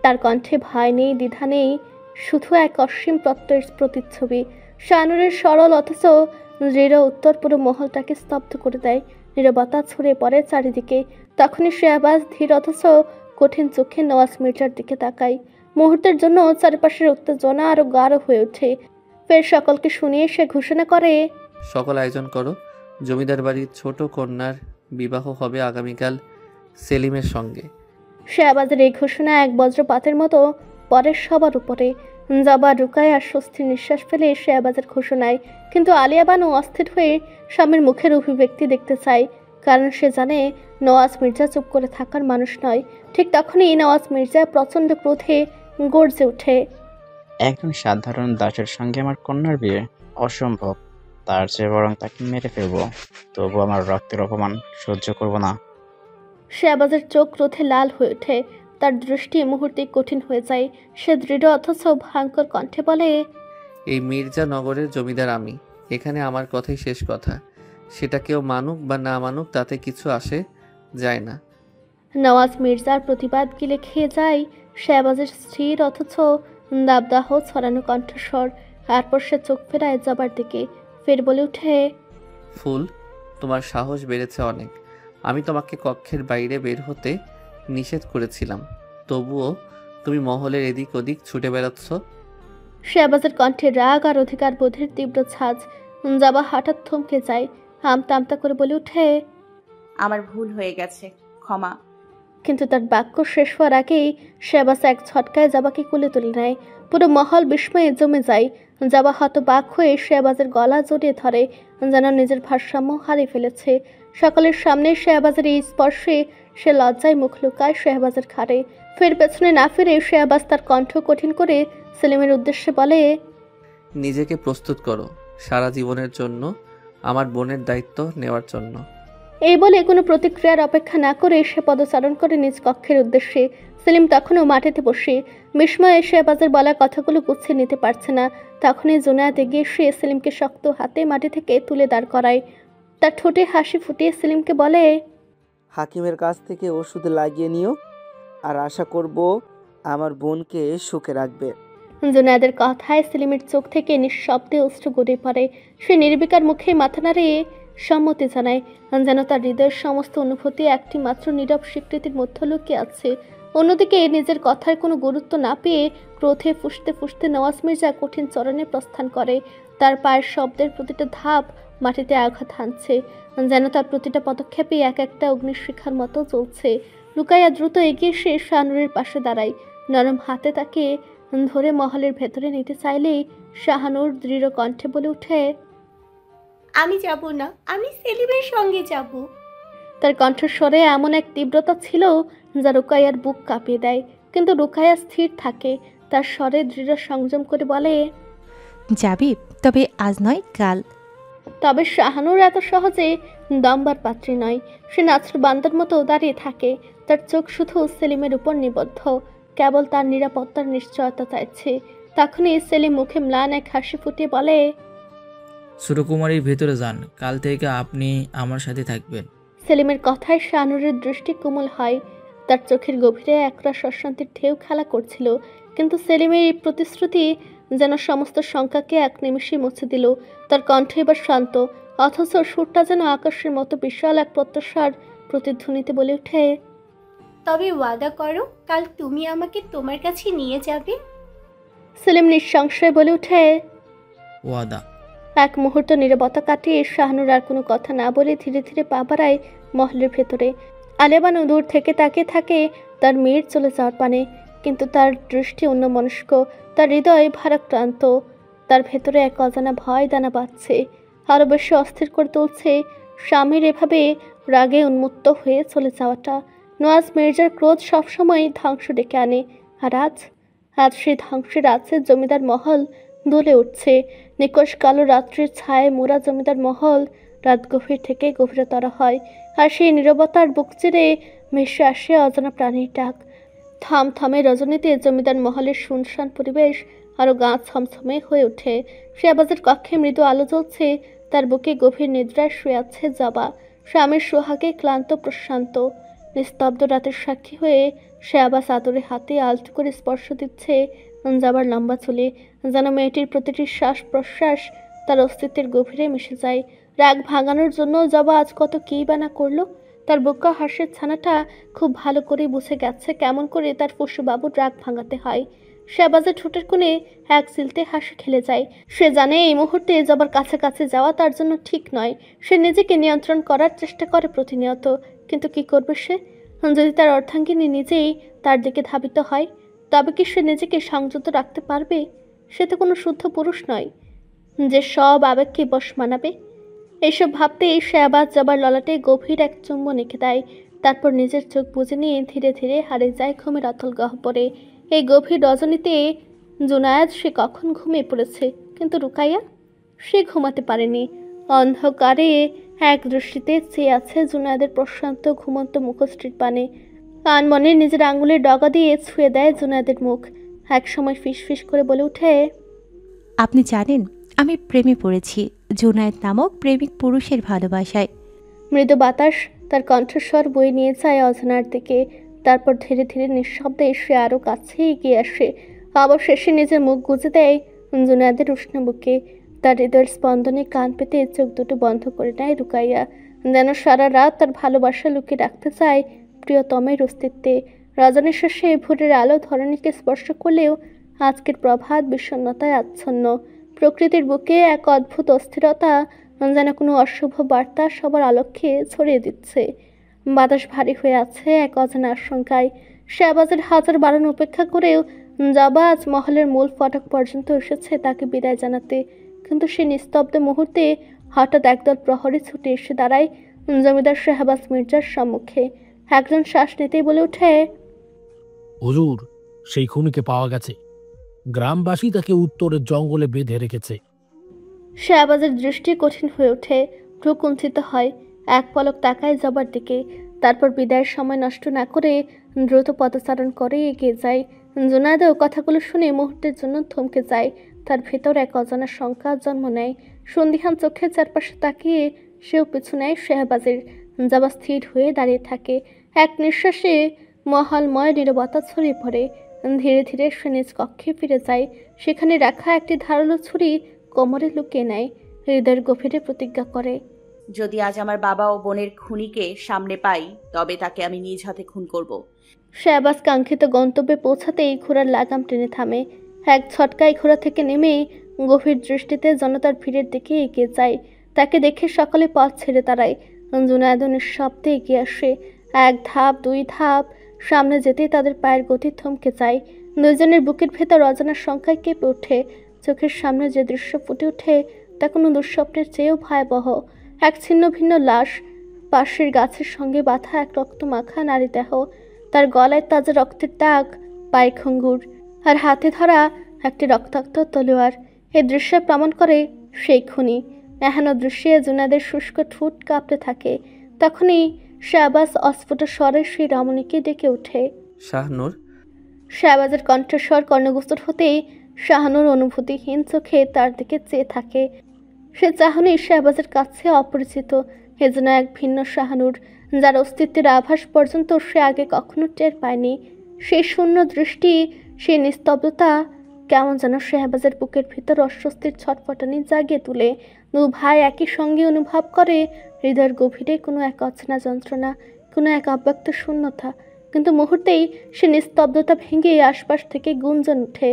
তার কণ্ঠে ভয় নেই, দ্বিধা নেই, শুধু এক অসীম প্রত্যয়ের প্রতিচ্ছবি। শাহনুরের সরল অথচ দৃঢ় উত্তর পুরো মহলটাকে স্তব্ধ করে দেয়। নীরবতা ছড়িয়ে পড়ে চারিদিকে। তখনই শেহবাজ ধীর অথচ কঠিন চোখে নওয়াজ মির্জার দিকে তাকায়। মুহূর্তের জন্য চারপাশের উত্তেজনা আরো গাঢ় হয়ে ওঠে। ফের সকলকে শুনিয়ে সে ঘোষণা করে, সকল আয়োজন করো। জমিদার বাড়ির ছোট কন্যার বিবাহ হবে আগামীকাল সেলিমের সঙ্গে। শেহবাজের এই ঘোষণা এক বজ্রপাতের মতো পরের সবার উপরে। জবা রুকায় আর স্বস্তির নিঃশ্বাস ফেলে শেহবাজের ঘোষণায়, কিন্তু আলিয়া বানু অস্থির হয়ে স্বামীর মুখের অভিব্যক্তি দেখতে চায়, কারণ সে জানে নওয়াজ মির্জা চুপ করে থাকার মানুষ নয়। ঠিক তখনই নওয়াজ মির্জা প্রচণ্ড ক্রোধে গর্জে ওঠে, একজন সাধারণ দাসের সঙ্গে আমার কন্যার বিয়ে? অসম্ভব। তার চেয়ে বরং তাকে মেরে ফেলবো, তবু আমার রক্তের অপমান সহ্য করব না। শেহবাজের চোখ ক্রোধে লাল হয়ে ওঠে। তার দৃষ্টি মুহূর্তেই কঠিন হয়ে যায়। সে দৃঢ় অথচ ভয়ঙ্কর কণ্ঠে বলে, এই মির্জা নগরের জমিদার আমি। এখানে আমার কথাই শেষ কথা। সেটা কেউ মানুক বা না মানুক তাতে কিছু আসে যায় না। নওয়াজ মির্জার প্রতিবাদ গিলে খেয়ে যায় শেহবাজের স্থির অথচ দাবদাহ ছড়ানো কণ্ঠস্বর। তারপর সে চোখ ফেরায় জবার দিকে, ফের বলে ওঠে, ফুল, তোমার সাহস বেড়েছে অনেক। আমি তোমাকে কক্ষের বাইরে বের হতে নিষেধ করেছিলাম, তবুও তুমি মহলের এদিক ওদিক ছুটে বেড়াচ্ছ। শেহবাজের কণ্ঠে রাগ আর অধিকার বোধের তীব্র ছাঁচ। জবা হঠাৎ থমকে যায়, আমতা আমতা করে বলে ওঠে, আমার ভুল হয়ে গেছে, ক্ষমা। কিন্তু তার বাক্য শেষ হওয়ার আগেই শেহবাজ এক ঝটকায় জবাকে কোলে তুলে নেয়। পুরো মহল বিস্ময়ে জমে যায়। জবা হতবাক হয়ে শেহবাজের গলা জড়িয়ে ধরে, যেন নিজের ভারসাম্য হারিয়ে ফেলেছে। সকলের সামনে শেহবাজের এই স্পর্শে সে লজ্জায় মুখ লুকায় শেহবাজের ঘাড়ে। ফের পেছনে না ফিরে শেহবাজ তার কণ্ঠ কঠিন করে সেলিমের উদ্দেশ্যে বলে, নিজেকে প্রস্তুত করো সারা জীবনের জন্য আমার বোনের দায়িত্ব নেওয়ার জন্য। এই বলে কোনো প্রতিক্রিয়ার অপেক্ষা না করে সে পদচারণ করে নিজ কক্ষের উদ্দেশ্যে। সেলিম তখনও মাটিতে বসে বিস্ময়ে শেহবাজের বলা কথাগুলো গুছিয়ে নিতে পারছে না। তখনই জুনায়েদ এগিয়ে এসে সেলিমকে শক্ত হাতে মাটি থেকে তুলে দাঁড় করায়। তার ঠোঁটে হাসি ফুটিয়ে সেলিমকে বলে, হাকিমের কাছ থেকে ওষুধ লাগিয়ে নিও, আর আশা করব আমার বোনকে সুখে রাখবে। জুনায়েদের কথায় সেলিমের চোখ থেকে নিঃশব্দে অশ্রু গড়িয়ে পড়ে। সে নির্বিকার মুখে মাথা নাড়িয়ে সম্মতি জানায়, যেন তার হৃদয়ের সমস্ত অনুভূতি একটি মাত্র নীরব স্বীকৃতির মধ্যে লুকিয়ে আছে। অন্যদিকে নিজের কথার কোনো গুরুত্ব না পেয়ে ক্রোধে ফুঁসতে ফুঁসতে নওয়াজ মির্জা কঠিন চরণে প্রস্থান করে। তার পায়ের শব্দের প্রতিটা ধাপ মাটিতে আঘাত হানছে, যেন তার প্রতিটা পদক্ষেপে এক একটা অগ্নিশিখার মতো জ্বলছে। লুকাইয়া দ্রুত এগিয়ে এসে শাহনুরের পাশে দাঁড়ায়। নরম হাতে তাকে ধরে মহলের ভেতরে নিতে চাইলেই শাহনুর দৃঢ় কণ্ঠে বলে ওঠে, আমি যাব না, আমি সেলিমের সঙ্গে যাব। তার কণ্ঠস্বরে এমন এক তীব্রতা ছিল যা রুকাইয়ার বুক কাঁপিয়ে দেয়। কিন্তু রুকাইয়া স্থির থাকে, তার স্বরে দৃঢ় সংযম করে বলে, যাবি? তবে আজ নয়, কাল। তবে শাহানুর এত সহজে দমবার পাত্রী নয়। সে নাছর বান্দার মতো দাঁড়িয়ে থাকে। তার চোখ শুধু সেলিমের উপর নিবদ্ধ, কেবল তার নিরাপত্তার নিশ্চয়তা চাইছে। তখনই সেলিম মুখে ম্লান এক হাসি ফুটিয়ে বলে, ছোটকুমারীর ভেতরে যান, কাল থেকে আপনি আমার সাথে থাকবেন। সেলিমের কথায় শাহানুরের দৃষ্টি কোমল হয়। তার চোখের গভীরে একরাশ অশান্তির ঢেউ খেলা করছিল, কিন্তু সেলিমের এই প্রতিশ্রুতি যেন সমস্ত শঙ্কাকে এক নিমিষে মুছে দিল। তার কণ্ঠ এবার শান্ত, অথচ সুরটা যেন আকাশের মতো বিশাল এক প্রত্যাশার প্রতিধ্বনিতে বলে ওঠে, তবে ওয়াদা করো কাল তুমি আমাকে তোমার কাছে নিয়ে যাবে। সেলিম নিঃসংশয়ে বলে ওঠে, ওয়াদা। এক মুহূর্ত নীরবতা কাটিয়ে শাহানুর আর কোনো কথা না বলে ধীরে ধীরে পা বাড়ায় মহলের ভেতরে। আলিয়া বানু দূর থেকে তাকিয়ে থাকে তার মেয়ের চলে যাওয়ার পানে, কিন্তু তার দৃষ্টি অন্যমনস্ক, তার হৃদয় ভারাক্রান্ত। তার ভেতরে এক অজানা ভয় দানা বাঁধছে, আরও বেশি অস্থির করে তুলছে স্বামীর এভাবে রাগে উন্মত্ত হয়ে চলে যাওয়াটা। নওয়াজ মির্জার ক্রোধ সবসময় ধ্বংস ডেকে আনে, আর আজ সেই ধ্বংসের আছে জমিদার মহল দুলে উঠছে। নিকশ কালো রাত্রির ছায় মোরা জমিদার মহল রাত গভীর থেকে গভীরতর হয়, আর সেই নীরবতার বুক চিরে ভেসে আসে অজানা প্রাণীর ডাক। থমথমে রজনীতে জমিদার মহলের শুনশান পরিবেশ আরও গা ছমছমে হয়ে ওঠে। শেহবাজের কক্ষে মৃদু আলো জ্বলছে, তার বুকে গভীর নিদ্রায় শুয়ে আছে জবা, স্বামীর সোহাগে ক্লান্ত প্রশান্ত। নিস্তব্ধ রাতের সাক্ষী হয়ে শেহবাজ আদরে হাতে আলতো করে স্পর্শ দিচ্ছে জবার লম্বা চুলে, যেন মেয়েটির প্রতিটি শ্বাস প্রশ্বাস তার অস্তিত্বের গভীরে মিশে যায়। রাগ ভাঙানোর জন্য জবা আজ কত কী বা না করলো। তার বুকা হাসির ছানাটা খুব ভালো করে বুঝে গেছে কেমন করে তার পশুবাবুর রাগ ভাঙাতে হয়। শেহবাজের ঠোঁটের কোণে এক চিলতে হাসি খেলে যায়। সে জানে এই মুহূর্তে জবার কাছাকাছি যাওয়া তার জন্য ঠিক নয়। সে নিজেকে নিয়ন্ত্রণ করার চেষ্টা করে প্রতিনিয়ত, কিন্তু কি করবে সে? যদি তার অর্ধাঙ্গিনী নিজেই তার দিকে ধাবিত হয়, তবে কি সে নিজেকে সংযত রাখতে পারবে? সে তো কোনো শুদ্ধ পুরুষ নয় যে সব আবেগকে বশ মানাবে। এইসব ভাবতেই শেহবাজ জবার ললাটে গভীর এক চুম্বন এঁকে দেয়, তারপর নিজের চোখ বুজে নিয়ে ধীরে ধীরে হারিয়ে যায় ঘুমের অতল গহ্বরে। এই গভীর রজনীতে জুনায়েদ সে কখন ঘুমিয়ে পড়েছে, কিন্তু রুকাইয়া সে ঘুমাতে পারেনি। অন্ধকারে এক দৃষ্টিতে চেয়ে আছে জুনায়েদের প্রশান্ত ঘুমন্ত মুখশ্রীর পানে। আনমনে নিজের আঙুলের ডগা দিয়ে ছুঁয়ে দেয় জুনায়েদের মুখ। এক সময় ফিসফিস করে বলে ওঠে, আপনি জানেন আমি প্রেমে পড়েছি জুনায়েদ নামক প্রেমিক পুরুষের ভালোবাসায়। মৃদু বাতাস তার কণ্ঠস্বর বয়ে নিয়ে যায় অজানার দিকে, তারপর ধীরে ধীরে নিঃশব্দে সে আরও কাছে এগিয়ে আসে। অবশেষে নিজের মুখ গুজে দেয় জুনায়েদের উষ্ণ বুকে। তার হৃদয়ের স্পন্দনে কান পেতে চোখ দুটো বন্ধ করে নেয় রুকাইয়া, যেন সারা রাত তার ভালোবাসা লুকিয়ে রাখতে চায় প্রিয়তমের অস্তিত্বে। রজনীর শেষে ভোরের আলো ধরণীকে স্পর্শ করলেও আজকের প্রভাত বিষণ্ণতায় আচ্ছন্ন। প্রকৃতির বুকে এক অদ্ভুত অস্থিরতা, যেন কোনো অশুভ বার্তা সবার আলোকে ছড়িয়ে দিচ্ছে। বাতাস ভারী হয়ে আছে এক অজানা আশঙ্কায়। শেহবাজের হাজার বারণ উপেক্ষা করেও জবা আজ মহলের মূল ফটক পর্যন্ত এসেছে তাকে বিদায় জানাতে, কিন্তু সে নিস্তব্ধ মুহূর্তে হঠাৎ একদল প্রহরী ছুটে এসে দাঁড়ায় জমিদার শেহবাজ মির্জার সম্মুখে। একজন শ্বাস নিতেই বলে ওঠে, হুজুর, সেই খুনিকে পাওয়া গেছে। গ্রামবাসী তাকে উত্তরের জঙ্গলে বেঁধে রেখেছে। শেহবাজের দৃষ্টি কঠিন হয়ে ওঠে, ভ্রু কুঞ্চিত হয়, এক পলক তাকায় জবার দিকে, তারপর বিদায়ের সময় নষ্ট না করে দ্রুত পদচারণ করে এগিয়ে যায়। জুনায়েদও কথাগুলো শুনে মুহূর্তের জন্য থমকে যায়। তার ভেতর এক অজানা শঙ্কা জন্ম নেয়। সন্দিহান চোখে চারপাশে তাকিয়ে সেও পিছু নেয় শেহবাজের। জবা স্থির হয়ে দাঁড়িয়ে থাকে। এক নিঃশ্বাসে মহলময় নীরবতা ছড়িয়ে পড়ে। ধীরে ধীরে সে নিজ কক্ষে ফিরে যায়। সেখানে রাখা একটি ধারালো ছুরি কোমরে লুকিয়ে নেয়, হৃদয়ের গভীরে প্রতিজ্ঞা করে, যদি আজ আমার বাবা ও বোনের খুনিকে সামনে পাই, তবে তাকে আমি নিজ হাতে খুন করব। শেহবাজ কাঙ্ক্ষিত গন্তব্যে পৌঁছাতেই ঘোড়ার লাগাম টেনে থামে। এক ছটকায় ঘোড়া থেকে নেমেই গভীর দৃষ্টিতে জনতার ভিড়ের দিকে এগিয়ে যায়। তাকে দেখে সকলে পথ ছেড়ে দাঁড়ায়। জুনায়েদ নিঃশব্দে এগিয়ে আসে। এক ধাপ, দুই ধাপ সামনে যেতেই তাদের পায়ের গতি থমকে যায়। দুজনের বুকের ভেতর অজানার সংখ্যায় কেঁপে ওঠে। চোখের সামনে যে দৃশ্য ফুটে ওঠে তা কোনো দুঃস্বপ্নের চেয়েও ভয়াবহ। এক ছিন্ন ভিন্ন লাশ, পাশের গাছের সঙ্গে বাঁধা এক রক্তমাখা নারী দেহ, তার গলায় তাজা রক্তের দাগ, পায়ে খঙ্গুর, আর হাতে ধরা একটি রক্তাক্ত তলোয়ার। এই দৃশ্য প্রমাণ করে সেই খুনি। এহেন দৃশ্যে জুনায়েদের শুষ্ক ঠোঁট কাঁপতে থাকে। তখনই শেহবাজ অস্ফুট স্বরে সেই রমণীকে ডেকে ওঠে, শাহনূর। শেহবাজের কণ্ঠস্বর কর্ণগোচর হতেই শাহনূর অনুভূতিহীন চোখে তার দিকে চেয়ে থাকে। সে চাহনি শেহবাজের কাছে অপরিচিত, এ যেন এক ভিন্ন শাহনূর, যার অস্তিত্বের আভাস পর্যন্ত সে আগে কখনো টের পায়নি। সেই শূন্য দৃষ্টি, সেই নিস্তব্ধতা কেমন যেন শাহবাজের বুকের ভিতর অস্বস্তির ছটফটানি জাগিয়ে তুলে। দু ভাই একই সঙ্গে অনুভব করে হৃদয়ের গভীরে কোনো এক অচেনা যন্ত্রণা, কোনো এক অব্যক্ত শূন্যতা। কিন্তু মুহূর্তেই সে নিস্তব্ধতা ভেঙে আশপাশ থেকে গুঞ্জন ওঠে,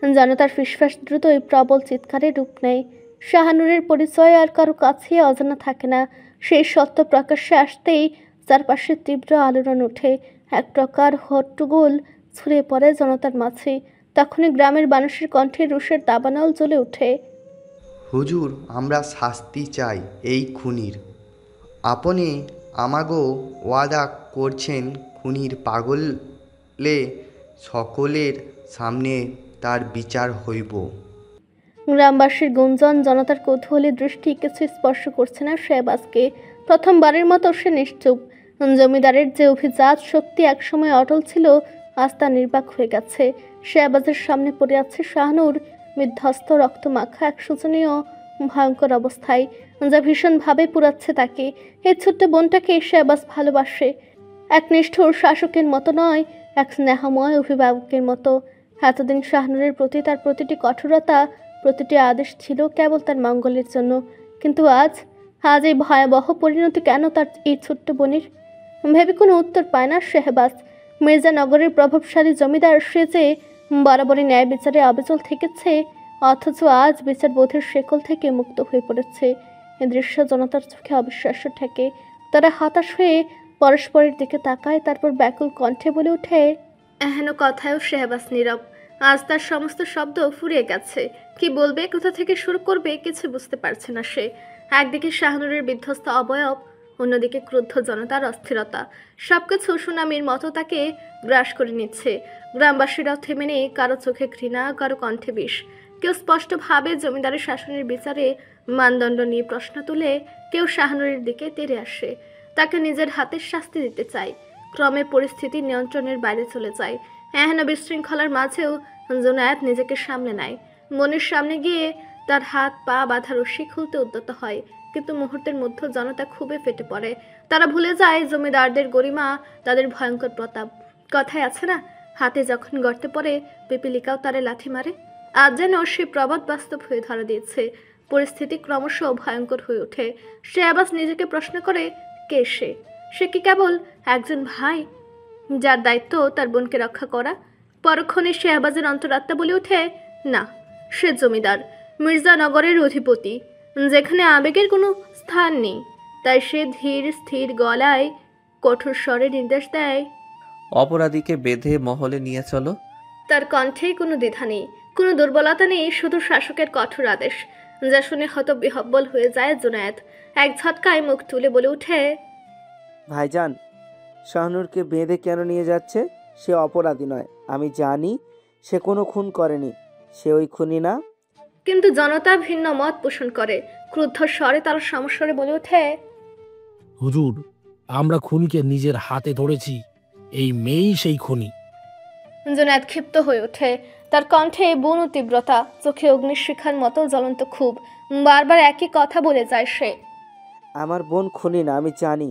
যেন তার ফিসফাস দ্রুতই প্রবল চিৎকারে রূপ নেয়। শাহানুরের পরিচয় আর কারো কাছে অজানা থাকে না। সেই সত্য প্রকাশ্যে আসতেই চারপাশে তীব্র আলোড়ন ওঠে, এক প্রকার হট্টগোল ছড়িয়ে পড়ে জনতার মাঝে। তখনই গ্রামের মানুষের কণ্ঠে রোষের দাবানল জ্বলে ওঠে। হুজুর, আমরা শাস্তি চাই এই খুনির। আপনি আমাগো ওয়াদা করছেন খুনির পাগলে সকলের সামনে তার বিচার হইব। গ্রামবাসীর গুঞ্জন, জনতার কৌতূহলী দৃষ্টি কিছু স্পর্শ করছে না শাহবাজকে। প্রথমবারের মতো সে নিশ্চুপ। জমিদারের যে অভিজাত শক্তি একসময় অটল ছিল, আজ তা নির্বাক হয়ে গেছে। শাহবাজের সামনে পড়ে আছে শাহানুর, বিধ্বস্ত, রক্তমাখা, এক শোচনীয় ভয়ঙ্কর অবস্থায়, যা ভীষণভাবে পুরাচ্ছে তাকে। এই ছোট্ট বোনটাকে শাহবাজ ভালোবাসে, এক নিষ্ঠুর শাসকের মতো নয়, এক স্নেহময় অভিভাবকের মতো। এতদিন শাহানুরের প্রতি তার প্রতিটি কঠোরতা, প্রতিটি আদেশ ছিল কেবল তার মঙ্গলের জন্য। কিন্তু আজ এই ভয়াবহ পরিণতি কেন তার এই ছোট্ট বোনের? ভেবে কোনো উত্তর পায় না শাহবাজ। মির্জানগরের প্রভাবশালী জমিদার সে যে বরাবরই ন্যায় বিচারে অবিচল থেকেছে, অথচ আজ বিচার বোধের শেকল থেকে মুক্ত হয়ে পড়েছে। এ দৃশ্য জনতার চোখে অবিশ্বাস্য ঠেকে। তারা হতাশ হয়ে পরস্পরের দিকে তাকায়, তারপর ব্যাকুল কণ্ঠে বলে ওঠে। এহেন কথায়ও শাহবাজ নীরব। আজ তার সমস্ত শব্দ ফুরিয়ে গেছে। কি বলবে, কোথা থেকে শুরু করবে, কিছু বুঝতে পারছে না সে। একদিকে শাহানুরের বিধ্বস্ত অবয়ব, অন্যদিকে ক্রুদ্ধ জনতার অস্থিরতা। সবকিছু সুনামির মতো তাকে গ্রাস করে নিচ্ছে। গ্রামবাসীরাও থেমে নেই, কারো চোখে ঘৃণা, কারো কণ্ঠে বিষ। কেউ স্পষ্টভাবে জমিদারের শাসনের বিচারে মানদণ্ড নিয়ে প্রশ্ন তুলে, কেউ শাহানুরের দিকে তেড়ে আসে, তাকে নিজের হাতে শাস্তি দিতে চায়। ক্রমে পরিস্থিতি নিয়ন্ত্রণের বাইরে চলে যায়। এহেন বিশৃঙ্খলার মাঝেও জুনায়েদ নিজেকে সামলে নেয়। মনের সামনে গিয়ে তার হাত পা বাঁধা রশি খুলতে উদ্যত হয়, কিন্তু মুহূর্তের মধ্যে জনতা খুবই ফেটে পড়ে। তারা ভুলে যায় জমিদারদের গরিমা, তাদের ভয়ঙ্কর প্রতাপ। কথায় আছে না, হাতে যখন গর্তে পড়ে পিপিলিকাও তারে লাথি মারে। আজ যেন সে প্রবাদ বাস্তব হয়ে ধরা দিয়েছে। পরিস্থিতি ক্রমশ ভয়ঙ্কর হয়ে ওঠে। সে আবার নিজেকে প্রশ্ন করে, কে সে? সে কি কেবল একজন ভাই, যার দায়িত্ব তার বোনকে রক্ষা করা? পরক্ষণে শাহবাজের অন্তরাত্মা বলে ওঠে, না, সে জমিদার, মির্জানগরের অধিপতি, যেখানে আবেগের কোনো স্থান নেই। তাই সে ধীর স্থির গলায় কঠোর স্বরে নির্দেশ দেয়, অপরাধীকে বেঁধে মহলে নিয়ে চলো। তার কণ্ঠে কোনো দ্বিধা নেই, কোনো দুর্বলতা নেই, শুধু শাসকের কঠোর আদেশ, যা শুনে হতবিহ্বল হয়ে যায় জুনায়েদ। এক ঝটকায় মুখ তুলে বলে ওঠে, ভাইজান, শাহানুরকে বেঁধে কেন নিয়ে যাচ্ছে? সে অপরাধী নয়, আমি জানি সে কোনো খুন করেনি, সে ওই খুনি না। কিন্তু জনতা ভিন্ন মত পোষণ করে। ক্রুদ্ধ স্বরে তারা সমস্বরে বলে ওঠে, হুজুর, আমরা খুনিকে নিজের হাতে ধরেছি, এই মেয়েই সেই খুনি। জুনায়েদ ক্ষিপ্ত হয়ে ওঠে, তার কণ্ঠে বুনো তীব্রতা, চোখে অগ্নিশিখার মতো জ্বলন্ত ক্ষোভ। বারবার একই কথা বলে যায় সে, আমার বোন খুনি না, আমি জানি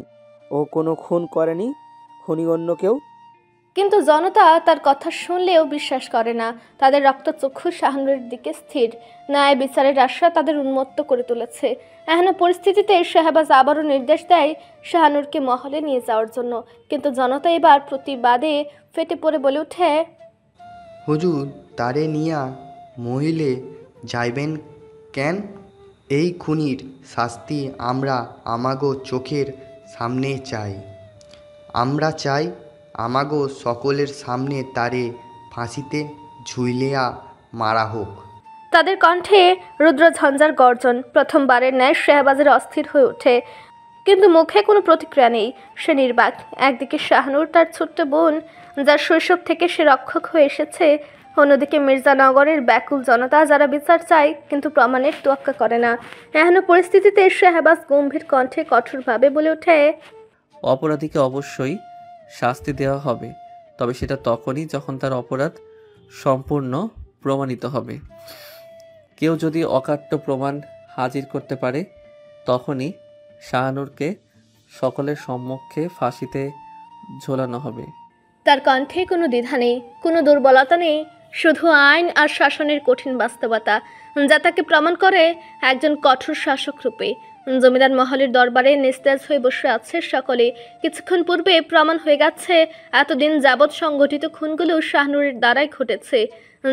ও কোনো খুন করেনি, খুনি অন্য কেউ। কিন্তু জনতা তার কথা শুনলেও বিশ্বাস করে না। তাদের রক্তচক্ষু শাহানুরের দিকে স্থির। ন্যায় বিচারের আশা তাদের উন্মত্ত করে তুলেছে। এহেন পরিস্থিতিতে শাহবাজ আবারও নির্দেশ দেয় শাহানুরকে মহলে নিয়ে যাওয়ার জন্য। কিন্তু জনতা এবার প্রতিবাদে ফেটে পড়ে বলে ওঠে, হুজুর, তারে নিয়া মহিলে যাইবেন কেন? এই খুনির শাস্তি আমরা আমাগো চোখের সামনে চাই। আমরা চাই আমাগো সকলের সামনে তারে ফাঁসিতে ঝুলিয়া মারা হোক। তাদের কণ্ঠে রুদ্র ঝঞ্ঝার গর্জন। প্রথমবারের ন্যায় শাহবাজের অস্থির হয়ে ওঠে, কিন্তু মুখে কোনো প্রতিক্রিয়া নেই। সে নির্বাক। একদিকে শাহানুর, তার ছোট্ট বোন, যার শৈশব থেকে সে রক্ষক হয়ে এসেছে। অন্যদিকে মির্জানগরের ব্যাকুল জনতা, যারা বিচার চায় কিন্তু প্রমাণের তোয়াক্কা করে না। এহেন পরিস্থিতিতে শাহবাজ গম্ভীর কণ্ঠে কঠোরভাবে বলে ওঠে, অপরাধীকে অবশ্যই শাস্তি দেওয়া হবে, তবে সেটা তখনই যখন তার অপরাধ সম্পূর্ণ প্রমাণিত হবে। কেউ যদি অকাট্য প্রমাণ হাজির করতে পারে, তখনই শাহানুরকে সকলের সম্মুখে ফাঁসিতে ঝোলানো হবে। তার কণ্ঠে কোনো দ্বিধা নেই, কোনো দুর্বলতা নেই, শুধু আইন আর শাসনের কঠিন বাস্তবতা, যা তাকে প্রমাণ করে একজন কঠোর শাসক রূপে। জমিদার মহলের দরবারে নিস্তেজ হয়ে বসে আছে সকলে। কিছুক্ষণ পূর্বে প্রমাণ হয়ে গেছে এতদিন যাবৎ সংগঠিত খুনগুলো শাহনুরের দ্বারাই ঘটেছে।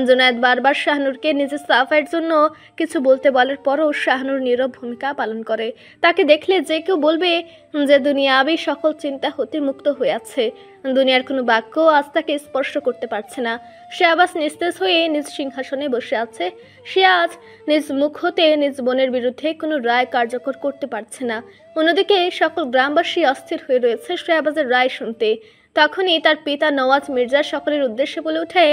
জুনায়েদ বারবার শাহনুরকে নিজের সাফাইয়ের জন্য কিছু বলতে বলার পরও শাহনুর নীরব ভূমিকা পালন করে। তাকে দেখলে যে কেউ বলবে যে দুনিয়াবি সকল চিন্তা হতে মুক্ত হয়ে আছে। দুনিয়ার কোনো বাক্য আজ তাকে স্পর্শ করতে পারছে না। সে আবাস নিস্তেজ হয়ে নিজ সিংহাসনে বসে আছে। সে আজ নিজ মুখ হতে নিজ বোনের বিরুদ্ধে কোনো রায় কার্যকর করতে পারছে না। অন্যদিকে সকল গ্রামবাসী অস্থির হয়ে রয়েছে শাহবাজের রায় শুনতে। তখনই তার পিতা নওয়াজ মির্জা সকলের উদ্দেশ্যে বলে ওঠে,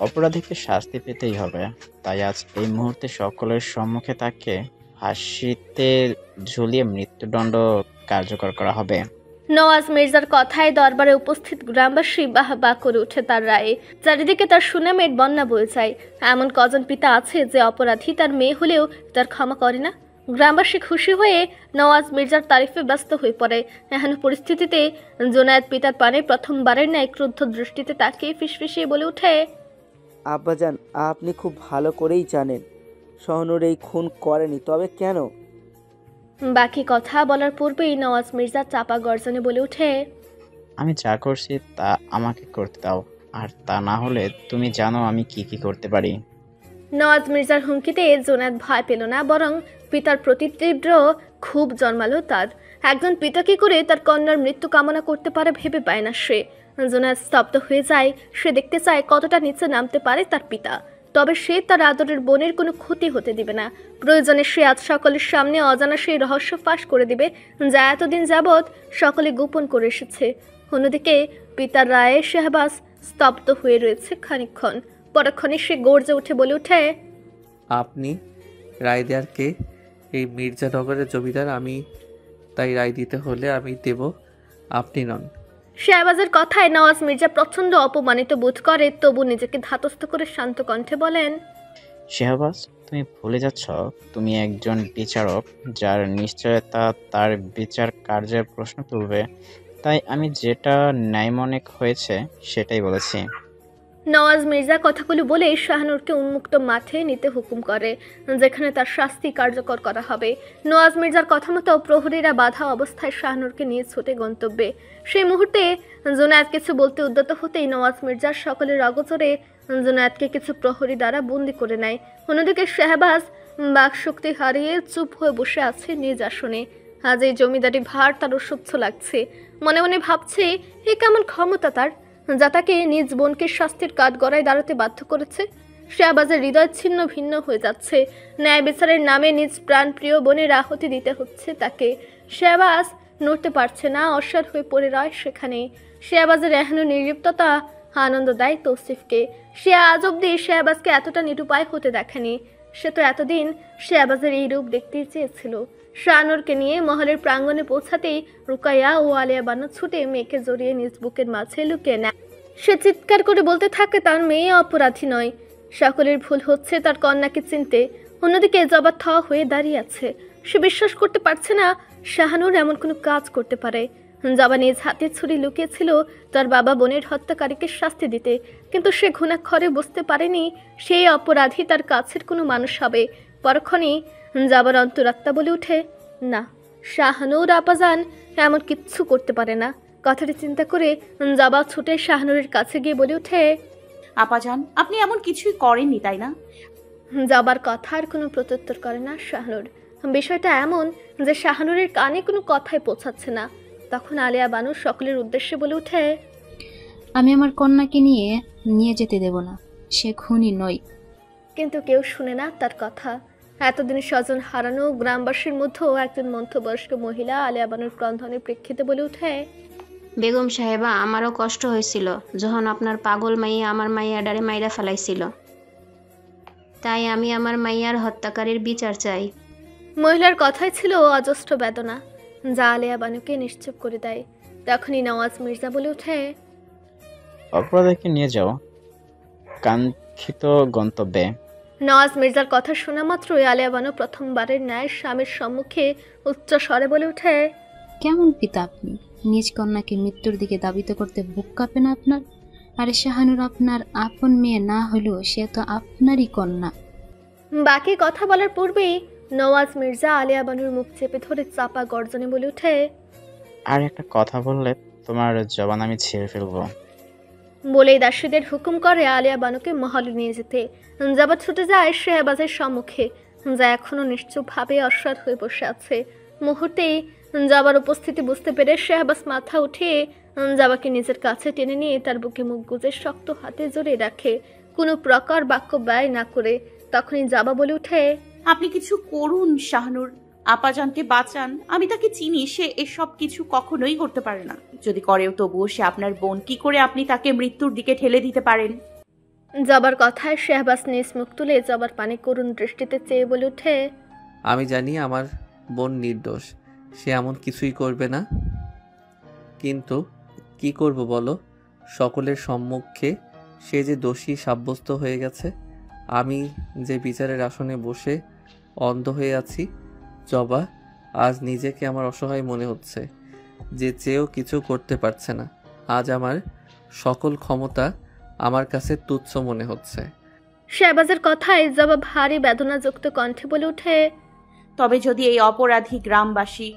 অপরাধীকে শাস্তি পেতেই হবে, তাই আজ এই মুহূর্তে সকলের সম্মুখে তাকে ফাঁসিতে ঝুলিয়ে মৃত্যুদণ্ড কার্যকর করা হবে। নওয়াজ মির্জার কথায় দরবারে উপস্থিত গ্রামবাসী বাহবা করে ওঠে তার রায়ে। চারিদিকে তার সুনামের বন্যা বয়ে যায়। এমন কজন পিতা আছে যে অপরাধী তার মেয়ে হলেও তার ক্ষমা করে না? গ্রামবাসী খুশি হয়ে নওয়াজ মির্জার তারিফে ব্যস্ত হয়ে পড়ে। এহেন পরিস্থিতিতে জুনায়েদ পিতার পানে প্রথমবারের ন্যায় ক্রুদ্ধ দৃষ্টিতে তাকিয়ে ফিসফিসিয়ে বলে ওঠে, আব্বাজান, আপনি খুব ভালো করেই জানেন শাহনুর এই খুন করেনি, তবে কেন? বাকি কথা বলার পূর্বেই নওয়াজ মির্জা চাপা গর্জনে বলে ওঠে, আমি যা করছি তা আমাকে করতে দাও, আর তা না হলে তুমি জানো আমি কি কি করতে পারি। নওয়াজ মির্জার হুমকিতে জুনায়েদ ভয় পেল না, বরং পিতার প্রতি তীব্র ক্ষোভ জন্মালো তার। একজন পিতা কি করে তার কন্যার মৃত্যু কামনা করতে পারে ভেবে পায় না সে। জুনায়েদ স্তব্ধ হয়ে যায়। সে দেখতে চায় কতটা নিচে নামতে পারে তার পিতা। তবে সে তার আদরের বোনের কোনো ক্ষতি হতে দিবে না। প্রয়োজনে সে আজ সকলের সামনে অজানা সেই রহস্য ফাঁস করে দিবে যা এতদিন যাবৎ সকলে গোপন করে এসেছে। অন্যদিকে পিতার রায়ে শাহবাজ স্তব্ধ হয়ে রয়েছে খানিকক্ষণ। পরক্ষণে সে গর্জে উঠে বলে ওঠে, আপনি রায় দেওয়ার কে? এই মির্জানগরের জমিদার আমি, তাই রায় দিতে হলে আমি দেব, আপনি নন। শাহবাজের কথায় নওয়াজ মির্জা প্রচন্ড অপমানিত বোধ করে, তবু নিজেকে ধাতস্থ করে শান্ত কণ্ঠে বলেন, শাহবাজ, তুমি ভুলে যাচ্ছ তুমি একজন বিচারক, যার নিশ্চয়তা তার বিচার কার্যের প্রশ্ন তুলবে। তাই আমি যেটা ন্যায় মনে হয়েছে সেটাই বলেছি। নওয়াজ মির্জা কথাগুলো বলে শাহনুরকে উন্মুক্ত মাঠে নিতে হুকুম করে, যেখানে তার শাস্তি কার্যকর করা হবে। নওয়াজ মির্জার কথা মতো প্রহরীরা বাধা অবস্থায় শাহনুরকে নিয়ে ছুটে গন্তব্যে। সেই মুহূর্তে জুনায়েদ কিছু বলতে উদ্যত হতেই নওয়াজ মির্জা সকলের অগোচরে জুনায়েদকে কিছু প্রহরী দ্বারা বন্দি করে নেয়। অন্যদিকে শাহবাজ বাকশক্তি হারিয়ে চুপ হয়ে বসে আছে নিজ আসনে। আজ এই জমিদারি ভার তার অসহ্য লাগছে। মনে মনে ভাবছে এ কেমন ক্ষমতা তার, যা তাকে নিজ বোনকে শাস্তির কাঠগড়ায় দাঁড়াতে বাধ্য করেছে। শাহবাজের হৃদয় ছিন্ন ভিন্ন হয়ে যাচ্ছে। ন্যায় বিচারের নামে নিজ প্রাণপ্রিয় বোনের আহুতি দিতে হচ্ছে তাকে। শাহবাজ নড়তে পারছে না, অসাড় হয়ে পড়ে রয় সেখানে। শাহবাজের এহেন নির্লিপ্ততা আনন্দ দেয় তৌসিফকে। সে আজ অব্দি শাহবাজকে এতটা নিরুপায় হতে দেখেনি। সে তো এতদিন শাহবাজের এই রূপ দেখতেই চেয়েছিল। শাহনুরকে নিয়ে মহলের প্রাঙ্গণে পৌঁছাতেই রুকাইয়া ও আলিয়া বানু ছুটে মেয়েকে জড়িয়ে নিজ বুকের মাঝে লুকিয়ে নেয়। সে চিৎকার করে বলতে থাকে তার মেয়ে অপরাধী নয়, সকলের ভুল হচ্ছে তার কন্যাকে চিনতে। অন্যদিকে জবা থ হয়ে দাঁড়িয়ে আছে। সে বিশ্বাস করতে পারছে না শাহনুর এমন কোনো কাজ করতে পারে। জবা নিজ হাতে ছুরি লুকিয়েছিল তার বাবা বোনের হত্যাকারীকে শাস্তি দিতে, কিন্তু সে ঘুণাক্ষরে বুঝতে পারেনি সেই অপরাধী তার কাছের কোনো মানুষ হবে। পরক্ষণেই জাবার অন্তরাত্মা বলে উঠে, না, শাহনুর আপাজান এমন কিচ্ছু করতে পারে না। কথাটি চিন্তা করে জাবা ছুটে শাহনুরের কাছে গিয়ে বলে ওঠে, আপাজান, আপনি এমন কিছুই করেননি তাই না? জাবার কথার কোনো প্রত্যুত্তর করে না শাহনুর। বিষয়টা এমন যে শাহনুরের কানে কোনো কথাই পৌঁছাচ্ছে না। তখন আলিয়া বানু সকলের উদ্দেশ্যে বলে ওঠে, আমি আমার কন্যাকে নিয়ে যেতে দেব না, সে খুনি নয়। কিন্তু কেউ শুনে না তার কথা। এতদিন স্বজন হারানো গ্রামবাসীর মধ্যেও একজন মধ্যবয়স্ক মহিলা আলিয়া বানুর ক্রন্ধনের প্রেক্ষিতে বলে ওঠে, বেগম সাহেবা, আমারও কষ্ট হয়েছিল যখন আপনার পাগল মাইয়া আমার মাইয়াডারে মাইরা ফেলাইছিল। তাই আমি আমার মাইয়ার হত্যাকারীর বিচার চাই। মহিলার কথাই ছিল অজস্র বেদনা, যা আলিয়া বানুকে নিশ্চুপ করে দেয়। তখনই নওয়াজ মির্জা বলে ওঠে, অপরাধীকে নিয়ে যাও কাঙ্ক্ষিত গন্তব্যে। নওয়াজ মির্জার কথা শোনা মাত্রই আলিয়া বানু প্রথমবারের ন্যায় স্বামীর সম্মুখে উচ্চ স্বরে বলে ওঠে, কেমন পিতা আপনি? নিজ কন্যাকে মৃত্যুর দিকে দাবিত করতে বুক কাঁপে না আপনার? আরে শাহানুর আপনার আপন মেয়ে না হলেও সে তো আপনারই কন্যা। বাকি কথা বলার পূর্বেই নওয়াজ মির্জা আলিয়া বানুর মুখ চেপে ধরে চাপা গর্জনে বলে ওঠে, আর একটা কথা বললে তোমার জবান আমি ছিঁড়ে ফেলবো। বলেই দাসীদের হুকুম করে আলিয়া বানুকে মহলে নিয়ে যেতে। জবা ছুটে যায় শেহবাজের সম্মুখে, যা এখনো নিশ্চুপভাবে অস্বাদ হয়ে বসে আছে। মুহূর্তেই জবার উপস্থিতি বুঝতে পেরে শেহবাজ মাথা উঠিয়ে জবাকে নিজের কাছে টেনে নিয়ে তার বুকে মুখ গুজে শক্ত হাতে জড়িয়ে রাখে, কোনো প্রকার বাক্য ব্যয় না করে। তখনই জবা বলে ওঠে, আপনি কিছু করুন শাহানুর, আপাজানকে বাঁচান। আমি তাকে চিনি, সে এসব কিছু কখনোই করতে পারে না। যদি করেও তবুও সে আপনার বোন, কি করে আপনি তাকে মৃত্যুর দিকে ঠেলে দিতে পারেন? জবার কথায় শেহবাজ নিজ মুখ তুলে জবার পানে করুণ দৃষ্টিতে চেয়ে বলে ওঠে, আমি জানি আমার বোন নির্দোষ, সে এমন কিছুই করবে না, কিন্তু কি করব বলো? সকলের সম্মুখে সে যে দোষী সাব্যস্ত হয়ে গেছে, আমি যে বিচারের আসনে বসে অন্ধ হয়ে আছি। জবা, আজ নিজেকে আমার অসহায় মনে হচ্ছে, যে চেয়েও কিছু করতে পারছে না। আজ আমার সকল ক্ষমতা আমার কাছে তুচ্ছ মনে হচ্ছে। শেহবাজের কথায় জবা ভারী বেদনাযুক্ত কণ্ঠে বলে ওঠে, তবে যদি এই অপরাধী গ্রামবাসী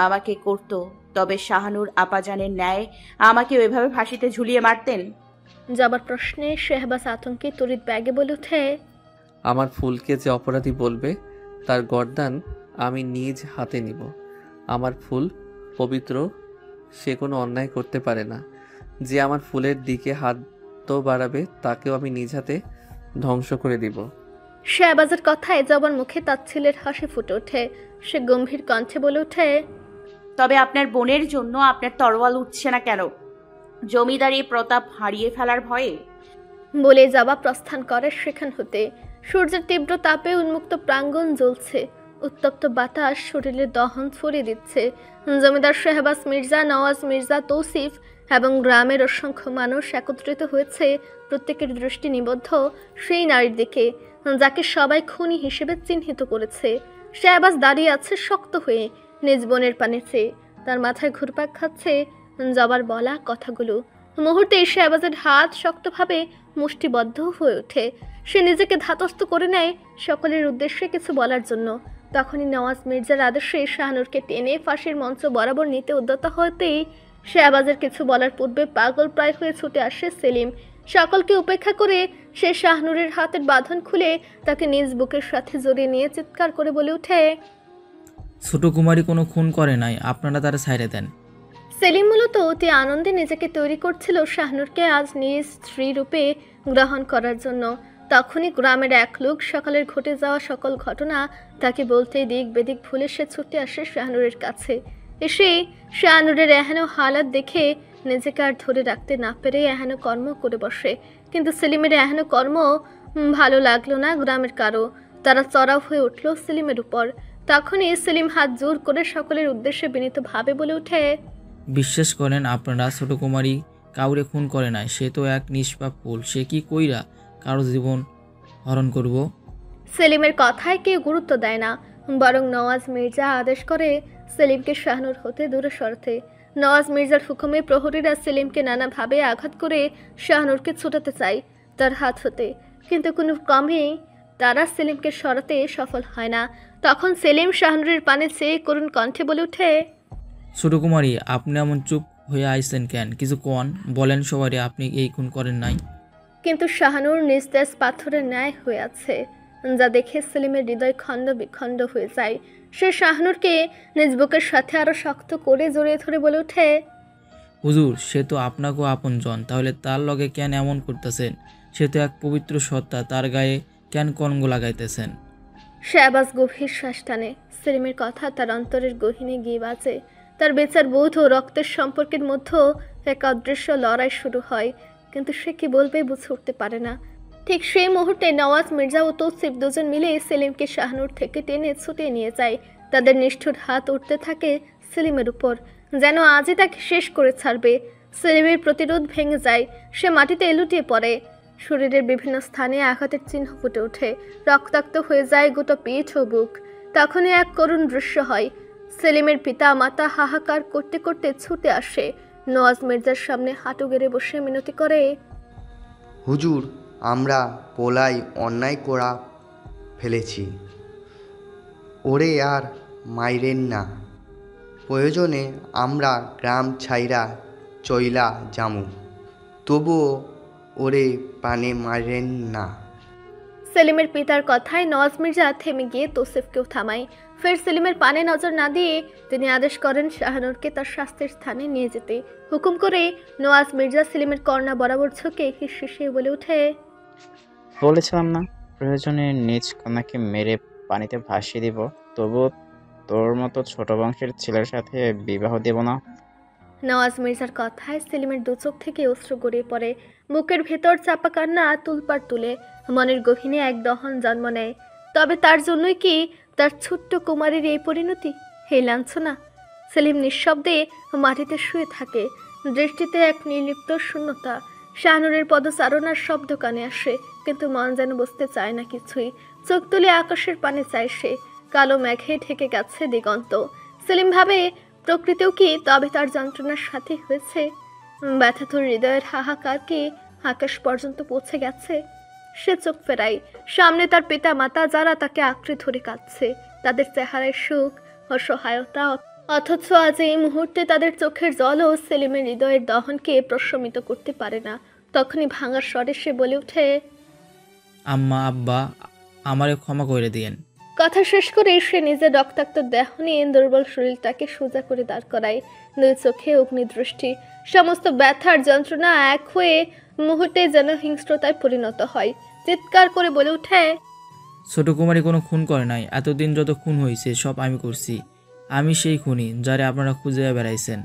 আমাকে করত, তবে শাহানুর আপাজানের ন্যায় আমাকে ওইভাবে ফাঁসিতে ঝুলিয়ে মারতেন? জবার প্রশ্নে শেহবাজ আতঙ্কে তড়িৎ ব্যাগে বলে ওঠে, আমার ফুলকে যে অপরাধী বলবে তার গর্দান আমি নিজ হাতে নিব। আমার ফুল পবিত্র, সে কোনো অন্যায় করতে পারে না। যে আমার ফুলের দিকে হাত বাড়াবে তাকেও আমি নিজ হাতে ধ্বংস করে দিব। শেহবাজের কথায় জবার মুখে তাচ্ছিলের হাসি ফুটে ওঠে। সে গম্ভীর কণ্ঠে বলে ওঠে, তবে আপনার বোনের জন্য আপনার তরোয়াল উঠছে না কেন? জমিদারি প্রতাপ হারিয়ে ফেলার ভয়ে? বলে জবা প্রস্থান করে সেখান হতে। সূর্যের তীব্র তাপে উন্মুক্ত প্রাঙ্গণ জ্বলছে, উত্তপ্ত বাতাস শরীরে দহন ছড়িয়ে দিচ্ছে। জমিদার শেহবাজ মির্জা, নওয়াজ মির্জা, তৌসিফ এবং গ্রামের অসংখ্য মানুষ একত্রিত হয়েছে প্রত্যেকের দৃষ্টি নিবদ্ধ সেই নারীর দিকে, যাকে সবাই খুনি হিসেবে চিহ্নিত করেছে। শেহবাজ দাঁড়িয়ে আছে শক্ত হয়ে নিজ বোনের পানে চেয়ে, তার মাথায় ঘুরপাক খাচ্ছে জবার বলা কথাগুলো। মুহূর্তেই শেহবাজের হাত শক্তভাবে মুষ্টিবদ্ধ হয়ে ওঠে। সে নিজেকে ধাতস্থ করে নেয় সকলের উদ্দেশ্যে কিছু বলার জন্য। তখনই নওয়াজ মির্জার আদেশে শাহানুরকে টেনে ফাঁসির মঞ্চ বরাবর নিতে উদ্যত হতেই শেহবাজের কিছু বলার পূর্বে পাগল প্রায় হয়ে ছুটে আসে সেলিম। সকলকে উপেক্ষা করে সে শাহানুরের হাতের বাঁধন খুলে তাকে নিজ বুকের সাথে জড়িয়ে নিয়ে চিৎকার করে বলে ওঠে, ছোট কুমারী কোনো খুন করে নাই, আপনারা তারা ছাইড়ে দেন। সেলিম মূলত অতি আনন্দে নিজেকে তৈরি করছিল শাহানুরকে আজ নিজ স্ত্রী রূপে গ্রহণ করার জন্য। তখনই গ্রামের এক লোক সকালের ঘটে যাওয়া সকল ঘটনা তাকে বলতেই দিক বেদিক ভুলে সে ছুটে আসে শাহানুরের কাছে। এসে শাহানুরের এহেন হালাত দেখে নিজেকে আর ধরে রাখতে না পেরে এহেন কর্ম করে বসে। কিন্তু সেলিমের এহেন কর্ম ভালো লাগলো না গ্রামের কারো। তারা চড়াও হয়ে উঠল সেলিমের উপর। তখনই সেলিম হাত জোর করে সকলের উদ্দেশ্যে বিনীতভাবে বলে ওঠে, বিশ্বাস করেন আপনারা ছোট কুমারী কাউরে খুন করে নাই, সে তো এক নিষ্পাপ ফুল, সে কি কইরা কারো জীবন হরণ করব? সেলিমের কথায় কেউ গুরুত্ব দেয় না, বরং নওয়াজ মির্জা আদেশ করে সেলিমকে শাহানুর হতে দূরে সরতে। নওয়াজ মির্জার হুকুমে প্রহরীরা সেলিমকে নানাভাবে আঘাত করে শাহানুরকে ছুটাতে চায় তার হাত হতে, কিন্তু কোনো ক্রমেই তারা সেলিমকে সরাতে সফল হয় না। তখন সেলিম শাহানুরের পানে চেয়ে করুণ কণ্ঠে বলে ওঠে, ছোট কুমারী আপনি এমন চুপ হয়ে আইছেন কেন? কিছু কন, বলেন সবাই আপনি এই খুন করেন নাই। কিন্তু শাহানুর নিস্তেজ পাথরের ন্যায় হয়ে আছে, যা দেখে সেলিমের হৃদয় খণ্ড বিখণ্ড হয়ে যায়। সে শাহানুরকে নিজ বুকের সাথে আরো শক্ত করে জড়িয়ে ধরে বলে ওঠে, হুজুর, সে তো আপনাকেও আপন জন, তাহলে তার লগে কেন এমন করতেছেন? সে তো এক পবিত্র সত্তা, তার গায়ে কেন কলঙ্ক লাগাইতেছেন? শেহবাজ গভীর শ্বাস টানে। সেলিমের কথা তার অন্তরের গহীনে গিয়ে বাজে। তার বেচার বোধ ও রক্তের সম্পর্কের মধ্যে এক অদৃশ্য লড়াই শুরু হয়, কিন্তু সে কি বলবে বুঝে উঠতে পারে না। ঠিক সেই মুহূর্তে নওয়াজ মির্জা ও তৌসিফ দুজন মিলে সেলিমকে শাহানুর থেকে টেনে ছুটিয়ে নিয়ে যায়। তাদের নিষ্ঠুর হাত উঠতে থাকে সেলিমের উপর, যেন আজই তাকে শেষ করে ছাড়বে। সেলিমের প্রতিরোধ ভেঙে যায়, সে মাটিতে লুটিয়ে পড়ে। শরীরের বিভিন্ন স্থানে আঘাতের চিহ্ন ফুটে ওঠে, রক্তাক্ত হয়ে যায় গোটা পিঠ ও বুক। তখনই এক করুণ দৃশ্য হয়। সেলিমের পিতা মাতা হাহাকার করতে করতে ছুটে আসে। নওয়াজ মির্জার সামনে হাঁটু গেড়ে বসে মিনতি করে, হুজুর, আমরা পোলাই অন্যায় করা ফেলেছি, ওরে আর মাইরেন না। প্রয়োজনে আমরা গ্রাম ছাইরা চইলা যামু, তবুও ওরে পানে মারেন না। সেলিমের পিতার কথায় নওয়াজ মির্জা থেমে গিয়ে তোসেফকেও থামায়। ফের সেলিমের পানে নজর না দিয়ে তিনি আদেশ করেন শাহানুরকে তার শাস্তির স্থানে নিয়ে যেতে। হুকুম করে নওয়াজ মির্জা সেলিমের কর্ণা বরাবর ঝুঁকে হিসে বলে ওঠে, বলেছিলাম না প্রয়োজনে নিজ কন্যাকে মেরে পানিতে ভাসিয়ে দিব, তবুও তোর মতো ছোট বংশের ছেলের সাথে বিবাহ দেব না। নওয়াজ মির্জার কথায় সেলিমের দু চোখ থেকে অশ্রু গড়িয়ে পড়ে। বুকের ভেতর চাপা কান্না তুলপাড় তুলে মনের গভীরে এক দহন জন্ম নেয়। তবে তার জন্যই কি তার ছোট্ট কুমারীর এই পরিণতি? হে লাঞ্ছনা! সেলিম নিঃশব্দে মাটিতে শুয়ে থাকে, দৃষ্টিতে এক নির্লিপ্ত শূন্যতা। শাহানুরের পদচারণার শব্দ কানে আসে, কিন্তু মন যেন বুঝতে চায় না কিছুই। চোখ তুলে আকাশের পানে চায় সে। কালো মেঘে ঢেকে গেছে দিগন্ত। সেলিম ভাবে, প্রকৃতিও কি তবে তার যন্ত্রণার সাথে হয়েছে? ব্যথাতুর হৃদয়ের হাহাকার কি আকাশ পর্যন্ত পৌঁছে গেছে? সে চোখ ফেরায়। সামনে তার পিতা মাতা, যারা তাকে আঁকড়ে ধরে কাঁদছে। তাদের চেহারায় সুখ, অসহায়তা, অথচ আজ এই মুহূর্তে তাদের চোখের জলও সেলিমের হৃদয়ের দহনকে প্রশমিত করতে পারে না। তখনই ভাঙার স্বরে সে বলে ওঠে, আম্মা, আব্বা, আমারে ক্ষমা করে দিয়েন। কথা শেষ করে সে নিজের রক্তাক্ত দেহ নিয়ে দুর্বল শরীরটাকে সোজা করে দাঁড় করায়। দুই চোখে অগ্নিদৃষ্টি। সমস্ত ব্যথার যন্ত্রণা এক হয়ে মুহূর্তে যেন হিংস্রতায় পরিণত হয়। চিৎকার করে বলে ওঠে, ছোট কুমারী কোনো খুন করে নাই। এতদিন যত খুন হয়েছে সব আমি করছি। আমি সেই খুনি যারে আপনারা খুঁজে বেড়াইছেন।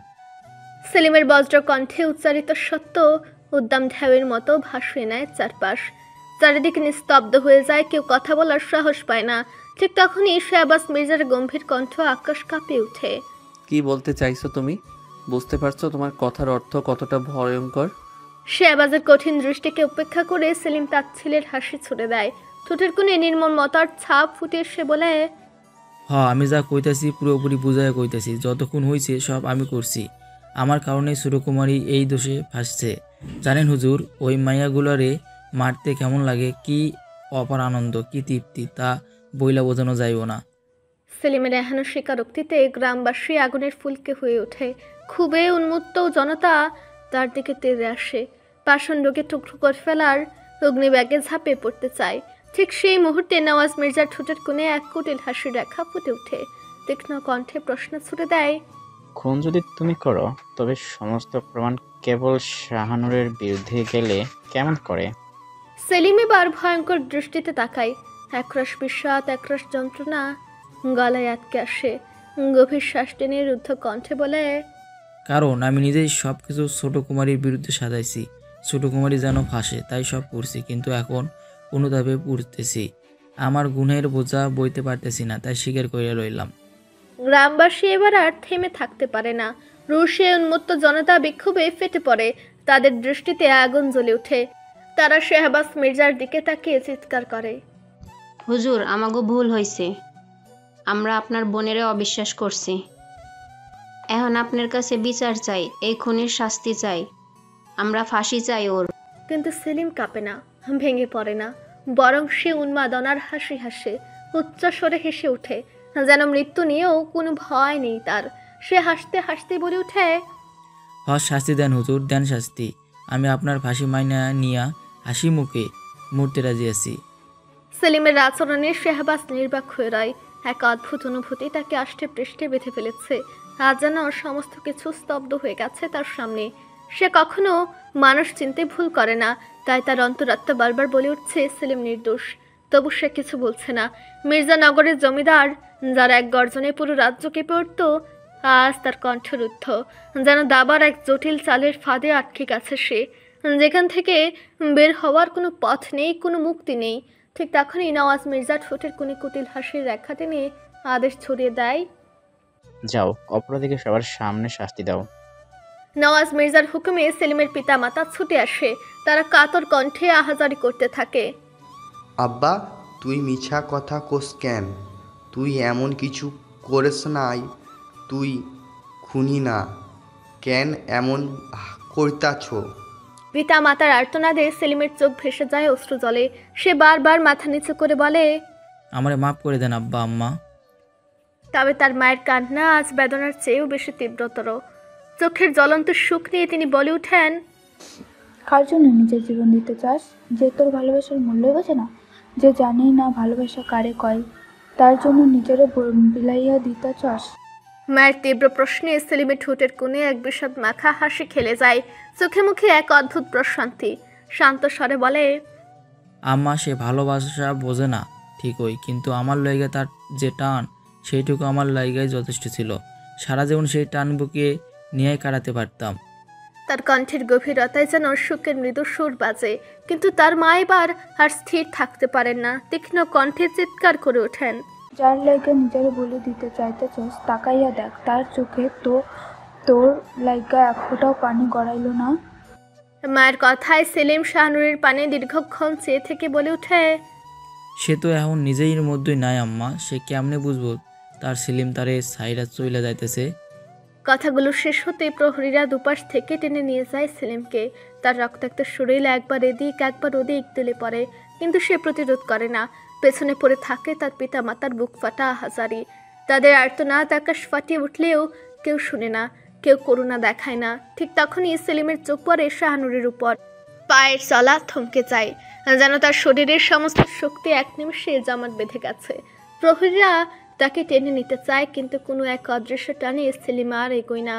সেলিমের বজ্র কণ্ঠে উচ্চারিত সত্য উদ্দাম ঢেউয়ের মতো ভাসিয়ে নেয় চারপাশ। চারিদিকে নিস্তব্ধ হয়ে যায়, কেউ কথা বলার সাহস পায় না। ঠিক তখনই শাহবাজ মির্জার গম্ভীর কণ্ঠ আকাশ কাঁপিয়ে ওঠে। কি বলতে চাইছো তুমি? বুঝতে পারছো তোমার কথার অর্থ কতটা ভয়ঙ্কর? শাহবাজের কঠিন দৃষ্টিকে উপেক্ষা করে সেলিম তাচ্ছিলের হাসি ছুড়ে দেয়। ঠোঁটের কোণে নির্মমতার ছাপ ফুটিয়ে সে বলে, আমি যা কইতাছি পুরোপুরি বুঝায় কইতাছি। যতক্ষণ হয়েছে সব আমি করছি। আমার কারণে ছোটকুমারী এই দোষে ফাঁসছে। জানেন হুজুর, ওই মাইয়াগুলারে মারতে কেমন লাগে, কি অপার আনন্দ, কি তৃপ্তি, তা বইলা বোঝানো যাইব না। সেলিমের এহেন স্বীকারোক্তিতে গ্রামবাসী আগুনের ফুলকে হয়ে ওঠে। খুবই উন্মত্ত জনতা তার দিকে তেড়ে আসে। পাষণ্ডকে টুকরো করে ফেলার অগ্নিব্যাগে ঝাঁপিয়ে পড়তে চায়। ঠিক সেই মুহূর্তে নওয়াজ মির্জার ঠোঁটের কোণে এক কুটিল হাসির রেখা ফুটে ওঠে। তীক্ষ্ণ কণ্ঠে প্রশ্ন ছুড়ে দেয়, খুন যদি তুমি করো, তবে সমস্ত প্রমাণ কেবল শাহানুরের বিরুদ্ধে গেলে কেমন করে? সেলিম এবার ভয়ঙ্কর দৃষ্টিতে তাকায়। একরাশ বিষাদ, একরাশ যন্ত্রণা গলায় আটকে আসে। গভীর শ্বাস টেনে রুদ্ধ কণ্ঠে বলে, কারণ আমি নিজেই সব কিছু ছোট কুমারীর বিরুদ্ধে সাজাইছি। ছোট কুমারী যেন ফাঁসে, তাই সব করছি। কিন্তু এখন অনুতাপে পড়তেছি। আমার গুণের বোঝা বইতে পারতেছি না, তাই স্বীকার করে রইলাম। গ্রামবাসী এবার আর থেমে থাকতে পারে না। রুশে উন্মত্ত জনতা বিক্ষোভে ফেটে পড়ে। তাদের দৃষ্টিতে আগুন জ্বলে ওঠে। তারা শাহবাজ মির্জার দিকে তাকিয়ে চিৎকার করে, হুজুর, আমাগো ভুল হয়েছে। আমরা আপনার বোনেরে অবিশ্বাস করছি। এখন আপনার কাছে বিচার চাই, এই খুনির শাস্তি চাই, আমরা ফাঁসি চাই ওর। কিন্তু সেলিম কাঁপে না, ভেঙে পড়ে না, বরং সে উন্মাদনার হাসি হাসে, উচ্চ স্বরে হেসে ওঠে, যেন মৃত্যু নিয়েও কোনো ভয় নেই তার। সে হাসতে হাসতে বলে ওঠে, শাস্তি দেন হুজুর, দেন শাস্তি। আমি আপনার ফাঁসি মাইনা নিয়া হাসি মুখে মূর্তি রাজি আছি। সেলিমের আচরণে শাহবাজ নির্বাক হয়ে রয়। এক অদ্ভুত অনুভূতি তাকে আষ্টে পৃষ্ঠে বেঁধে ফেলেছে। আজ যেন সমস্ত কিছু স্তব্ধ হয়ে গেছে তার সামনে। সে কখনো মানুষ চিনতে ভুল করে না, তাই তার অন্তরাত্মা বারবার বলে উঠছে সেলিম নির্দোষ। তবু সে কিছু বলছে না। মির্জানগরের জমিদার, যার এক গর্জনে পুরো রাজ্য কেঁপে উঠত, আজ তার কণ্ঠরুদ্ধ। যেন দাবার এক জটিল চালের ফাঁদে আটকে গেছে সে, যেখান থেকে বের হওয়ার কোনো পথ নেই, কোনো মুক্তি নেই। ঠিক তখনই নওয়াজ মির্জা ঠোঁটের কোণে কুটিল হাসির রেখা টেনে আদেশ ছড়িয়ে দেয়, যাও, অপরাধীকে সবার সামনে শাস্তি দাও। নওয়াজ মির্জার হুকুমে সেলিমের পিতা মাতা ছুটে আসে। তারা কাতর কণ্ঠে আহাজারি করতে থাকে, আব্বা, তুই মিছা কথা কোস কেন? তুই এমন কিছু করিস নাই তুই খুনি না, কেন এমন করতাছ? পিতা মাতার আর্তনাদে সেলিমের চোখ ভেসে যায় অশ্রু জলে। সে বারবার মাথা নিচু করে বলে, আমারে মাফ করে দেন আব্বা আম্মা। তবে তার মায়ের কান্না আজ বেদনার চেয়েও বেশি তীব্রতর। চোখের জ্বলন্ত সুখ নিয়ে তিনি বলে ওঠেন, কার জন্য নিজের জীবন দিতে চাস? যে তোর ভালোবাসার মূল্য বোঝে না, যে জানেই না ভালোবাসা কারে কয়, তার জন্য নিজেরও বিলাইয়া দিতে চাস? মায়ের তীব্র প্রশ্নে সেলিমের ঠোঁটের কোণে এক বিষাদ মাখা হাসি খেলে যায়। চোখে মুখে এক অদ্ভুত প্রশান্তি। শান্ত স্বরে বলে, আম্মা, সে ভালোবাসা বোঝে না ঠিকই, কিন্তু আমার লাইগা তার যে টান, সেইটুকু আমার লাইগায় যথেষ্ট ছিল। সারা জীবন সেই টান বুকে নিয়ে কাটাতে পারতাম। তার কণ্ঠের গভীরতায় যেন সুখের মৃদু সুর বাজে। কিন্তু তার মা এবার আর স্থির থাকতে পারেন না। তীক্ষ্ণ কণ্ঠে চিৎকার করে ওঠেন, যার লাইগা নিজের বলে দিতে চাইতেছস, তাকাইয়া দেখ, তার চোখে তো তোর লাইগা এক ফোঁটাও পানি গড়াইল না। মায়ের কথায় সেলিম শাহনুরের পানে দীর্ঘক্ষণ চেয়ে থেকে বলে ওঠে, সে তো এখন নিজের মধ্যেই নাই আম্মা, সে কেমনে বুঝবো তার সেলিম তারে সাইরা চইলা যাইতেছে। কথাগুলো শেষ হতেই প্রহরীরা দুপাশ থেকে টেনে নিয়ে যায় সেলিমকে। তার রক্তাক্ত শরীর একবার এদিক একবার ওদিক তুলে পড়ে, কিন্তু সে প্রতিরোধ করে না। পেছনে পড়ে থাকে তার পিতা মাতার বুক ফাটা আহাজারি। তাদের আর্তনাদ আকাশ ফাটিয়ে উঠলেও কেউ শুনে না, কেউ করুণা দেখায় না। ঠিক তখনই সেলিমের চোখ পড়ে শাহনুরের উপর। পায়ের চলা থমকে যায়, যেন তার শরীরের সমস্ত শক্তি এক নিমিষে জমাট বেঁধে গেছে। প্রহরীরা তাকে টেনে নিতে চায়, কিন্তু কোনো এক অদৃশ্য টানে সেলিম আর এগোয় না।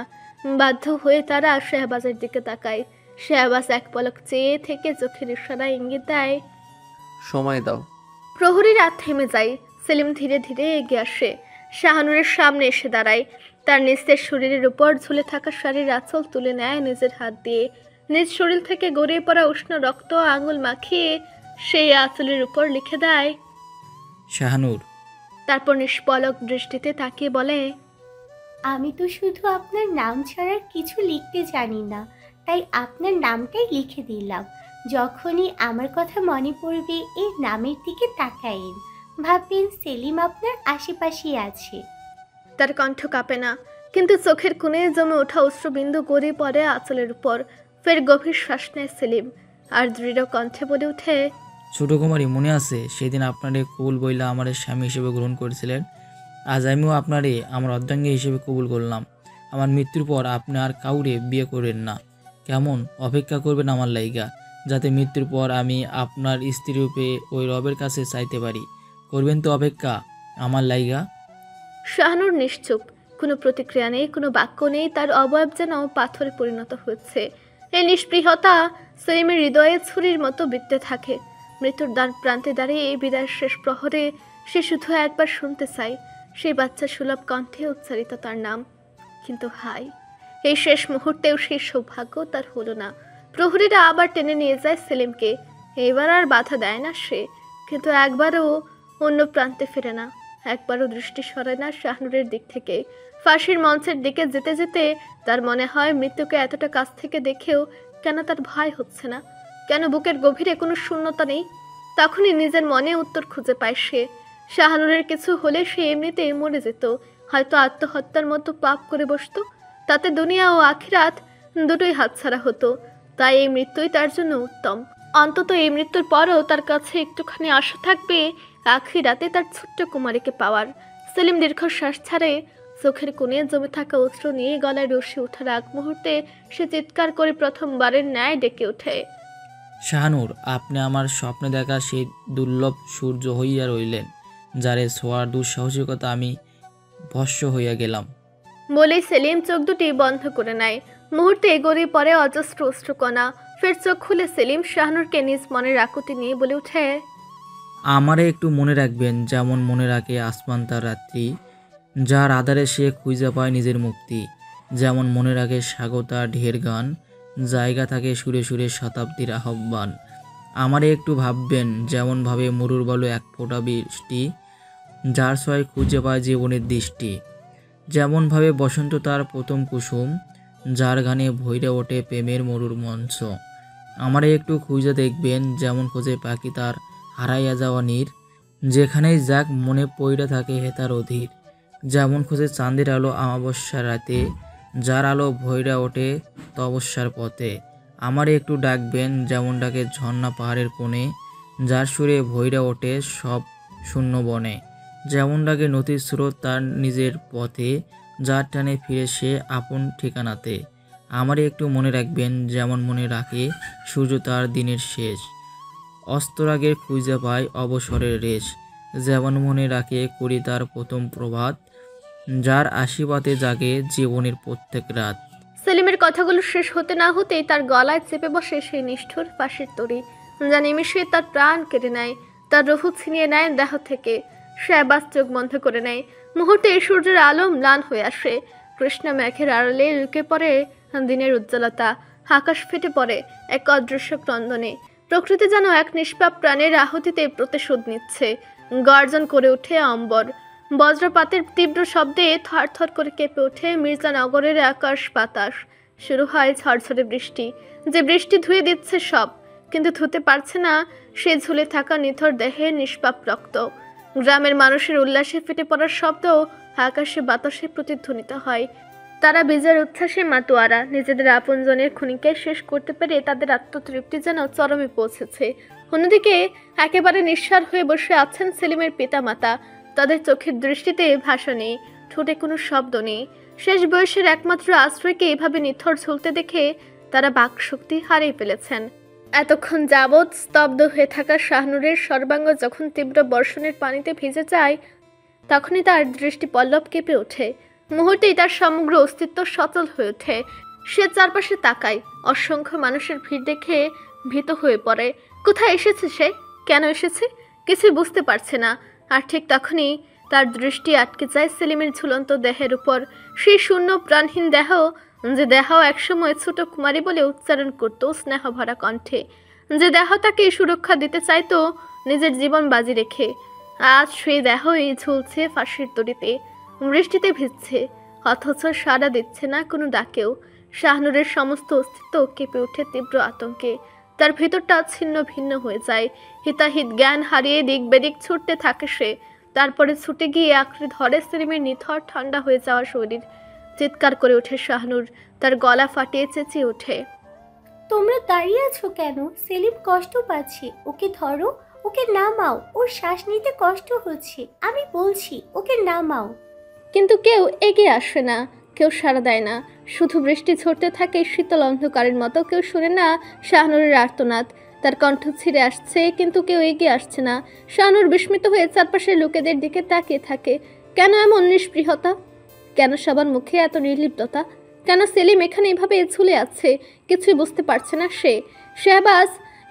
বাধ্য হয়ে তারা শেহবাজের দিকে তাকায়। শেহবাজ এক পলক চেয়ে থেকে চোখের ইশারায় ইঙ্গিত দেয়, সময় দাও। প্রহরীরা থেমে যায়। সেলিম ধীরে ধীরে এগিয়ে আসে, শাহনুরের সামনে এসে দাঁড়ায়। তার নিস্তেজ শরীরের উপর ঝুলে থাকা শাড়ির আঁচল তুলে নেয় নিজের হাত দিয়ে। নিজ শরীর থেকে গড়িয়ে পড়া উষ্ণ রক্ত আঙুল মাখিয়ে সেই আঁচলের উপর লিখে দেয়, শাহনুর। তারপর নিষ্পলক দৃষ্টিতে তাকিয়ে বলে, আমি তো শুধু আপনার নাম ছাড়া কিছু লিখতে জানি না, তাই আপনার নামটাই লিখে দিলাম। যখনই আমার কথা মনে পড়বে এই নামের দিকে তাকাইন, ভাববেন সেলিম আপনার আশেপাশেই আছে। তার কণ্ঠ কাঁপে না, কিন্তু চোখের কোণে জমে ওঠা অশ্রুবিন্দু গড়িয়ে পড়ে আঁচলের উপর। ফের গভীর শ্বাস নেয় সেলিম, আর দৃঢ় কণ্ঠে বলে ওঠে, ছোট কুমারী, মনে আছে সেদিন আপনারে কবুল বইলা আমার স্বামী হিসেবে গ্রহণ করেছিলেন? আজ আমিও আপনারে আমার অর্ধাঙ্গী হিসেবে কবুল করলাম। আমার মৃত্যুর পর আপনি আর কাউরে বিয়ে করেন না। কেমন অপেক্ষা করবেন আমার লাইগা, যাতে মৃত্যুর পর আমি আপনার স্ত্রী রূপে ওই রবের কাছে চাইতে পারি? করবেন তো অপেক্ষা আমার লাইগা? শাহনুর নিশ্চুপ, কোনো প্রতিক্রিয়া নেই, কোনো বাক্য নেই। তার অবয়ব যেন পাথরে পরিণত হচ্ছে। এই নিষ্পৃহতা সেলিমের হৃদয়ে ছুরির মতো বিঁধতে থাকে। মৃত্যুর দ্বার প্রান্তে দাঁড়িয়ে এই বিদায়ের শেষ প্রহরে সে শুধু একবার শুনতে চায় সেই বাচ্চা সুলভ কণ্ঠে উচ্চারিত তার নাম। কিন্তু হাই, এই শেষ মুহূর্তেও সেই সৌভাগ্য তার হলো না। প্রহরীরা আবার টেনে নিয়ে যায় সেলিমকে। এবার আর বাধা দেয় না সে, কিন্তু একবারও অন্য প্রান্তে ফেরে না, একবারও দৃষ্টি সরায় না শাহনুরের দিক থেকে। ফাঁসির মঞ্চের দিকে যেতে যেতে তার মনে হয় মৃত্যুকে এতটা কাছ থেকে দেখেও কেন তার ভয় হচ্ছে না, কেন বুকের গভীরে কোনো শূন্যতা নেই। তখনই নিজের মনে উত্তর খুঁজে পায় সে, শাহনুরের কিছু হলে সে এমনিতেই মরে যেত, হয়তো আত্মহত্যার মতো পাপ করে বসতো। তাতে দুনিয়া ও আখিরাত দুটোই হাতছাড়া হতো। তাই এই মৃত্যুই তার জন্য উত্তম। অন্তত এই মৃত্যুর পরও তার কাছে একটুখানি আশা থাকবে আখিরাতে তার ছোট্ট কুমারীকে পাওয়ার। সেলিম দীর্ঘশ্বাস ছাড়ে, চোখের কোণে জমে থাকা অশ্রু নিয়ে গলায় রশি ওঠার আগ মুহূর্তে সে চিৎকার করে প্রথমবারের ন্যায় ডেকে ওঠে, শাহনুর, আপনি আমার স্বপ্নে দেখা সেই দুর্লভ সূর্য হইয়া রইলেন, যারে ছোঁয়ার দুঃসাহসিকতা আমি ভস্য হইয়া গেলাম। বলেই সেলিম চোখ দুটি বন্ধ করে নেয়। মুহূর্তে গড়িয়ে পড়ে অজস্র অশ্রুকণা। ফের চোখ খুলে সেলিম শাহনুরকে নিজ মনের আকুতি নিয়ে বলে ওঠে, আমারে একটু মনে রাখবেন, যেমন মনে রাখে আসমান তার রাত্রি, যার আধারে সে খুঁজে পায় নিজের মুক্তি। যেমন মনে রাখে স্বাগতা ঢের গান, জায়গা থাকে সুরে সুরে শতাব্দীর আহ্বান। আমারে একটু ভাববেন, যেমনভাবে মরুর বালু এক ফোঁটা বৃষ্টি, যার ছয় খুঁজে পায় জীবনের দৃষ্টি। যেমনভাবে বসন্ত তার প্রথম কুসুম, যার গানে ভৈরে ওঠে প্রেমের মরুর মঞ্চ। আমারে একটু খুঁজে দেখবেন, যেমন খোঁজে পাখি তার হারাইয়া যাওয়া নীর, যেখানেই যাক মনে পইড়া থাকে হেতার অধীর। যেমন খোঁজে চাঁদের আলো অমাবস্যার রাতে, যার আলো ভৈরা ওঠে তপস্যার পথে। আমারে একটু ডাকবেন যেমন ডাকে ঝর্ণা পাহাড়ের কোণে, যার সুরে ভৈরা ওঠে সব শূন্য বনে। যেমন ডাকে নদীর স্রোত তার নিজের পথে, যার টানে ফিরে সে আপন ঠিকানাতে। আমারে একটু মনে রাখবেন যেমন মনে রাখে সূর্য তার দিনের শেষ, অস্তরাগের খুঁজে পায় অবসরের রেশ। যেমন মনে রাখে করি তার প্রথম প্রভাত, যার আশীর্বাদে জাগে জীবনের প্রত্যেক রাত। সেলিমের কথাগুলো শেষ হতে না হতেই তার গলায় চেপে বসে সেই নিষ্ঠুর ফাঁসির তরি, যা নিমিষে তার প্রাণ কেড়ে নেয়, তার রুহু ছিনিয়ে নেয় দেহ থেকে। শাহবাজ চোখ বন্ধ করে নেয়। মুহূর্তে সূর্যের আলো ম্লান হয়ে আসে। কৃষ্ণ মেঘের আড়ালে লুকে পড়ে দিনের উজ্জ্বলতা। আকাশ ফেটে পড়ে এক অদৃশ্য ক্রন্দনে। প্রকৃতি যেন এক নিষ্পাপ প্রাণের আহুতিতে প্রতিশোধ নিচ্ছে। গর্জন করে ওঠে অম্বর। বজ্রপাতের তীব্র শব্দে থরথর করে কেঁপে ওঠে মির্জানগরের আকাশ বাতাস। শুরু হয় ঝরঝরে বৃষ্টি, যে বৃষ্টি ধুয়ে দিচ্ছে সব, কিন্তু ধুতে পারছে না সে ঝুলে থাকা নিথর দেহে নিষ্পাপ রক্ত। গ্রামের মানুষের উল্লাসে ফেটে পড়ার শব্দ আকাশে বাতাসে প্রতিধ্বনিত হয়। তারা বিজয়ের উচ্ছ্বাসে মাতোয়ারা। নিজেদের আপনজনের খুনিকে শেষ করতে পেরে তাদের আত্মতৃপ্তি যেন চরমে পৌঁছেছে। অন্যদিকে একেবারে নিঃস্বার হয়ে বসে আছেন সেলিমের পিতামাতা। তাদের চোখের দৃষ্টিতে ভাষা নেই, ঠোঁটে কোনো শব্দ নেই। শেষ বয়সের একমাত্র আশ্রয়কে এভাবে নিথর ঝুলতে দেখে তারা বাকশক্তি হারিয়ে ফেলেছেন। এতক্ষণ যাবৎ স্তব্ধ হয়ে থাকা শাহনুরের সর্বাঙ্গ যখন তীব্র বর্ষণের পানিতে ভিজে যায়, তখনই তার দৃষ্টি পল্লব কেঁপে ওঠে। মুহূর্তেই তার সমগ্র অস্তিত্ব সচল হয়ে ওঠে। সে চারপাশে তাকায়। অসংখ্য মানুষের ভিড় দেখে ভীত হয়ে পড়ে। কোথায় এসেছে সে? কেন এসেছে? কিছুই বুঝতে পারছে না। আর ঠিক তখনই তার দৃষ্টি আটকে যায় সেলিমের ঝুলন্ত দেহের উপর। সেই শূন্য প্রাণহীন দেহ, যে দেহ একসময় ছোট কুমারী বলে উচ্চারণ করত স্নেহ ভরা কণ্ঠে, যে দেহ তাকে সুরক্ষা দিতে চাইতো নিজের জীবন বাজি রেখে। আজ সেই দেহই ঝুলছে ফাঁসির দড়িতে, বৃষ্টিতে ভিজছে, অথচ সাড়া দিচ্ছে না কোনো ডাকেও। শাহনুরের সমস্ত অস্তিত্ব কেঁপে ওঠে তীব্র আতঙ্কে। তার ভিতরটা ছিন্ন ভিন্ন হয়ে যায়। হিতাহিত জ্ঞান হারিয়ে দিক বেদিক ছুটতে থাকে সে। তারপরে ছুটে গিয়ে আঁকড়ে ধরে সেলিমের নিথর ঠান্ডা হয়ে যাওয়া শরীর। চিৎকার করে ওঠে শাহনুর। তার গলা ফাটিয়ে চেঁচিয়ে ওঠে, তোমরা দাঁড়িয়ে আছো কেন? সেলিম কষ্ট পাচ্ছে, ওকে ধরো, ওকে নামাও, ওর শ্বাস নিতে কষ্ট হচ্ছে, আমি বলছি ওকে নামাও। কিন্তু কেউ এগিয়ে আসে না, কেউ সাড়া দেয় না। শুধু বৃষ্টি ঝরতে থাকে শীতল অন্ধকারের মতো। কেউ শুনে না শাহনুরের আর্তনাদ। তার কণ্ঠ ছিঁড়ে আসছে, কিন্তু কেউ এগিয়ে আসছে না। শাহনুর বিস্মিত হয়ে চারপাশের লোকেদের দিকে তাকিয়ে থাকে। কেন এমন নিষ্পৃহতা? কেন সবার মুখে এত নির্লিপ্ততা? কেন সেলিম এখানে এভাবে ঝুলে আছে? কিছুই বুঝতে পারছে না সে। শাহবাজ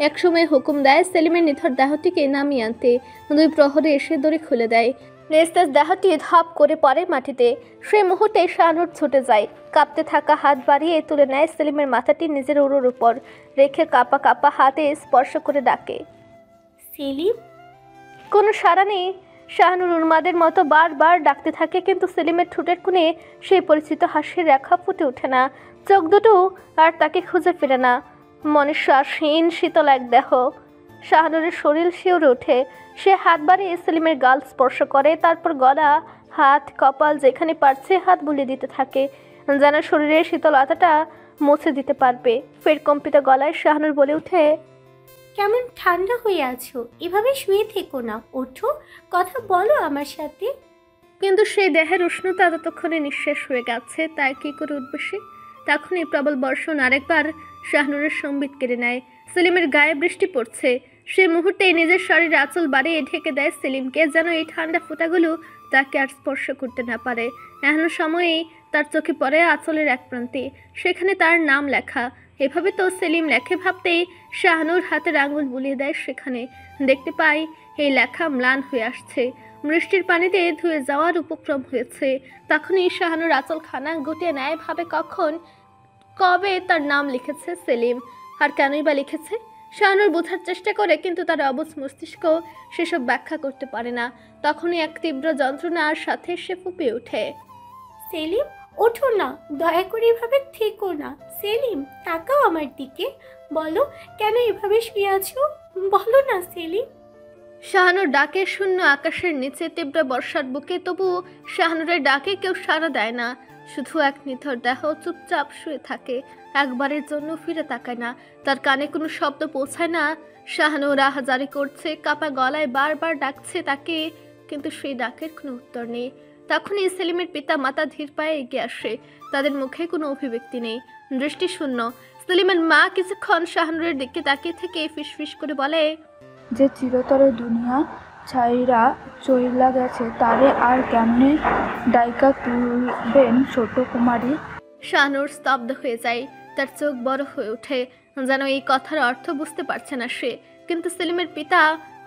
একসময় হুকুম দেয় সেলিমের নিথর দেহটিকে নামিয়ে আনতে। 2 প্রহরে এসে দড়ি খুলে দেয়। নিস্তেজ দেহটি ধপ করে পড়ে মাটিতে। সেই মুহূর্তে শাহনুর ছুটে যায়। কাঁপতে থাকা হাত বাড়িয়ে তুলে নেয় সেলিমের মাথাটি নিজের উরুর উপর রেখে কাঁপা কাঁপা হাতে স্পর্শ করে ডাকে, সেলিম। কোনো সাড়া নেই। শাহনুর উন্মাদের মতো বারবার ডাকতে থাকে, কিন্তু সেলিমের ঠোঁটের কোণে সেই পরিচিত হাসির রেখা ফুটে ওঠে না। চোখ দুটো আর তাকে খুঁজে ফিরে না। মনে শ্বাসহীন শীতল এক দেহ। শাহনুরের শরীর শিউরে ওঠে। সে হাত বাড়িয়ে সেলিমের গাল স্পর্শ করে, তারপর গলা, হাত, কপাল যেখানে পারছে হাত বুলিয়ে দিতে থাকে, যেন শরীরের শীতলতাটা মুছে দিতে পারবে। ফের কম্পিত গলায় শাহনুর বলে ওঠে, কেমন ঠান্ডা হয়ে আছো? এভাবে শুয়ে থেকো না, ওঠো, কথা বলো আমার সাথে। কিন্তু সেই দেহের উষ্ণতা ততক্ষণে নিঃশেষ হয়ে গেছে। তাই কি করে উঠবে সে? তখনই প্রবল বর্ষণ আরেকবার শাহনুরের সম্বিত কেড়ে নেয়। সেলিমের গায়ে বৃষ্টি পড়ছে। সে মুহূর্তেই নিজের শরীরে আঁচল বাড়িয়ে ঢেকে দেয় সেলিমকে, যেন এই ঠান্ডা ফোঁটাগুলো তাকে আর স্পর্শ করতে না পারে। এখনো সময়েই তার চোখে পড়ে আঁচলের এক প্রান্তে, সেখানে তার নাম লেখা। এভাবে তো সেলিম লেখে ভাবতেই শাহনুর হাতের আঙুল বুলিয়ে দেয় সেখানে। দেখতে পাই এই লেখা ম্লান হয়ে আসছে, বৃষ্টির পানিতে ধুয়ে যাওয়ার উপক্রম হয়েছে। তখনই শাহনুর আঁচলখানা গুটিয়ে নেয়, ভাবে কখন কবে তার নাম লিখেছে সেলিম, আর কেনই বা লিখেছে। শাহনুর বোঝার চেষ্টা করে, কিন্তু তার অবুঝ মস্তিষ্ক সেসব ব্যাখ্যা করতে পারে না। তখনই এক তীব্র যন্ত্রণার সাথে সে ফুঁপিয়ে ওঠে, সেলিম, ওঠো না, দয়া করে এভাবে থেকো না। সেলিম, তাকাও আমার দিকে, বলো কেন এভাবে শুয়ে আছো, বলো না সেলিম। শাহানুর ডাকে শূন্য আকাশের নিচে তীব্র বর্ষার বুকে, তবু শাহানুরের ডাকে কেউ সাড়া দেয় না। শুধু এক নিথর দেহ চুপচাপ শুয়ে থাকে, একবারের জন্য ফিরে তাকায় না, তার কানে কোনো শব্দ পৌঁছায় না। শাহানুর আহাজারি করছে, কাপা গলায় বারবার ডাকছে তাকে, কিন্তু সেই ডাকের কোনো উত্তর নেই। তখনই সেলিমের পিতা মাতা ধীর পায়ে এগিয়ে আসে, তাদের মুখে কোনো অভিব্যক্তি নেই, দৃষ্টি শূন্য। সেলিমের মা কিছুক্ষণ শাহানুরের দিকে তাকিয়ে থেকে ফিসফিস করে বলে, যে চিরতরে দুনিয়া ছাইরা চইলা গেছে তারে আর কেমনে ডাইকা তুলবেন ছোট কুমারী? শাহানুর স্তব্ধ হয়ে যায়, তার চোখ বড় হয়ে ওঠে, যেন এই কথার অর্থ বুঝতে পারছে না সে। কিন্তু সেলিমের পিতা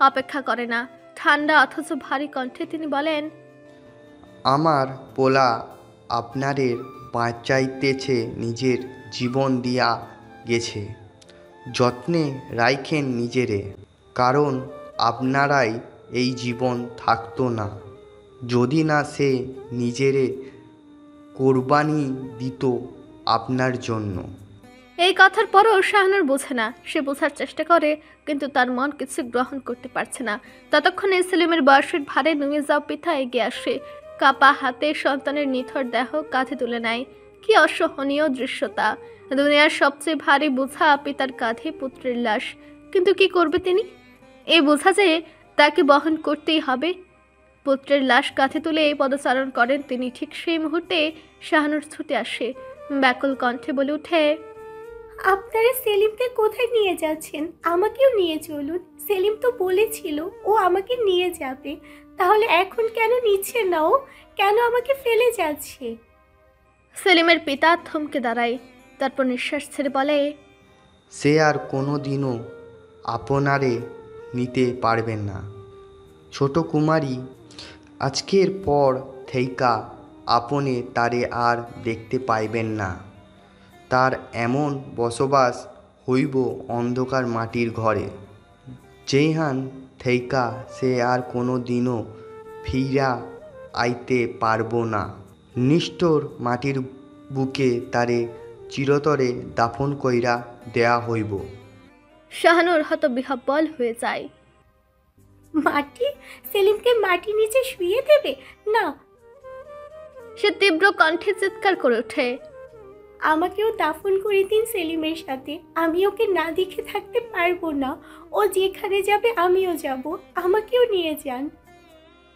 অপেক্ষা করে না, ঠান্ডা অথচ ভারী কণ্ঠে তিনি বলেন, আমার পোলা আপনাদের বাঁচাইতেছে, নিজের জীবন দিয়া গেছে, যত্নে রাইখেন নিজেরে, কারণ আপনারাই এই জীবন থাকতো না যদি না সে নিজেরে কোরবানি দিত আপনার জন্য। এই কথার পরও শাহানুর বোঝে না, সে বোঝার চেষ্টা করে, কিন্তু তার মন কিছু গ্রহণ করতে পারছে না। ততক্ষণে সেলিমের বয়সের ভারে নুয়ে যাওয়া পিতা এগিয়ে আসে, কাপা হাতে সন্তানের নিথর দেহ কাঁধে তুলে নেয়। কি অসহনীয় দৃশ্যতা! দুনিয়ার সবচেয়ে ভারী বোঝা পিতার কাঁধে পুত্রের লাশ, কিন্তু কি করবে তিনি? এই বোঝা যে তাকে বহন করতেই হবে। পুত্রের লাশ কাঁধে তুলে পদচারণ করেন তিনি। ঠিক সেই মুহূর্তে শাহানুর ছুটে আসে, ব্যাকুল কণ্ঠে বলে ওঠে, আপনারা সেলিমকে কোথায় নিয়ে যাচ্ছেন? আমাকেও নিয়ে চলুন। সেলিম তো বলেছিল ও আমাকে নিয়ে যাবে, তাহলে এখন কেন নিচ্ছে না? ও কেন আমাকে ফেলে যাচ্ছে? সেলিমের পিতা থমকে দাঁড়ায়, তারপর নিঃশ্বাস ছেড়ে বলে, সে আর কোনো দিনও আপনারে নিতে পারবেন না ছোট কুমারী। আজকের পর থেইকা আপনি তারে আর দেখতে পাইবেন না। তার এমন বসবাস হইব অন্ধকার মাটির ঘরে, যেইহান থেইকা সে আর কোনো দিনও ফিরা আইতে পারব না। নিষ্ঠুর মাটির বুকে তারে চিরতরে দাফন কইরা দেয়া হইব। শাহানুর হতবিহ্বল হয়ে যায়। মাটি? সেলিমকে মাটি নিচে শুয়ে দেবে? না! সে তীব্র কণ্ঠে চিৎকার করে ওঠে, আমাকেও দাফন করে দিন সেলিমের সাথে। আমি ওকে না দেখে থাকতে পারবো না। ও যেখানে যাবে আমিও যাব, আমাকেও নিয়ে যান।